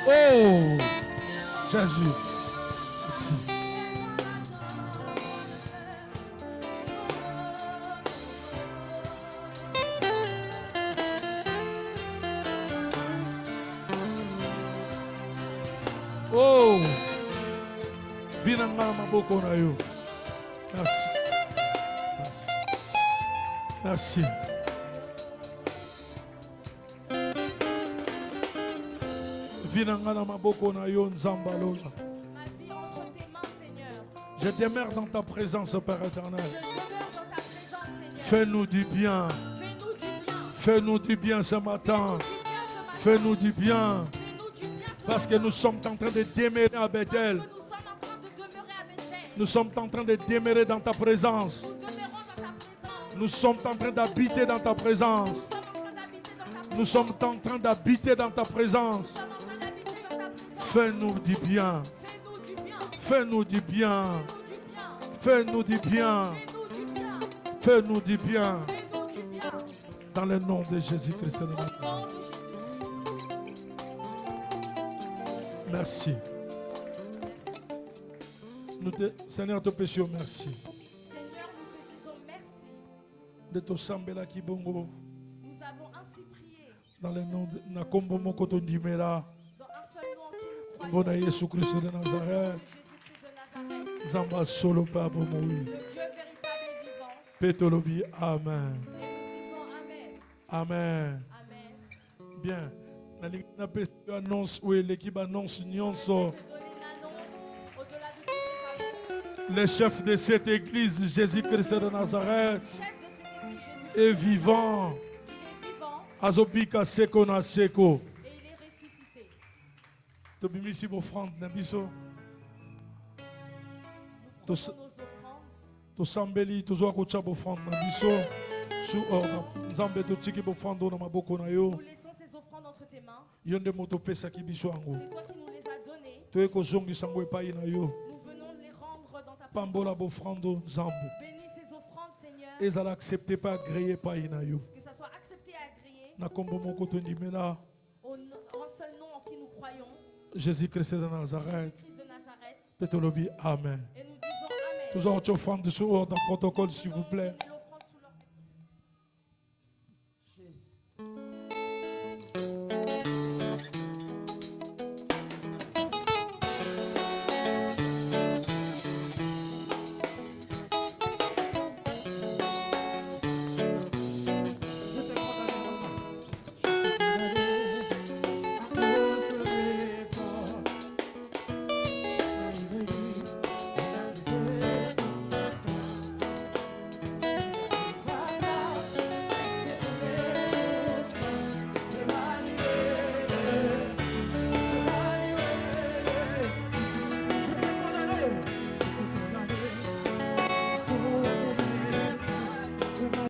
Oh, Jésus. Merci. Oh, vinanga maboko na yo. Merci. Merci. Vinanga na maboko na yo nzamba lola. Ma vie entre tes mains, Seigneur. Je demeure dans ta présence, Père éternel. Je demeure dans ta présence, Seigneur. Fais-nous du bien. Fais-nous du bien. Fais-nous du bien ce matin. Fais-nous du bien. Parce que nous sommes en train de demeurer à Bethel. Nous sommes en train de demeurer dans ta présence. Nous sommes en train d'habiter dans ta présence. Nous sommes en train d'habiter dans ta présence. Fais-nous du bien. Fais-nous du bien. Fais-nous du bien. Fais-nous du bien. Dans le nom de Jésus-Christ. Merci. Seigneur, te péchons merci. Seigneur, nous te disons merci. De ton sambela kibongo. Nous avons ainsi prié. Dans le nom de Nakombo Mokoto Ndimera. Dans un seul nom qui nous Bon croyons. Jésus Christ de Nazareth. Jésus-Christ de Nazareth. Zamba solo pabo moui. Le Dieu véritable et vivant. Petolobi. Amen. Et nous disons Amen. Amen. Amen. Bien. Annonce où l'équipe annonce nyonso. Je donne une annonce au-delà de toutes les annonces. Le chef de cette église, Jésus-Christ de Nazareth, Le chef de cette église, Jésus-Christ, est vivant. il est vivant Azobika seko na seko. et il est ressuscité. Tobimisi bofrande na biso. Nous prenons nos offrandes. Tosambeli tozwa kocha bofrande na biso. Sous ordre. Nzambe totiki bofrande na maboko na yo. Nous laissons ces offrandes entre tes mains. Yonde moto pesa ki biso yango. C'est toi qui nous les as données. Toye kozongisa yango epai na yo. Nous venons de les rendre dans ta Pambola présence. bofrando nzambe. Bénis ces offrandes, Seigneur. Ezala accepté pas agréé epai na yo. Que ça soit accepté et agréé. Na kombo moko tondimela En un seul nom en qui nous croyons. Jésus-Christ de Nazareth. Jésus-Christ de Nazareth. Petolobi amen. Et nous disons Amen. Tous en offrande sur ordre dans le protocole s'il vous plaît.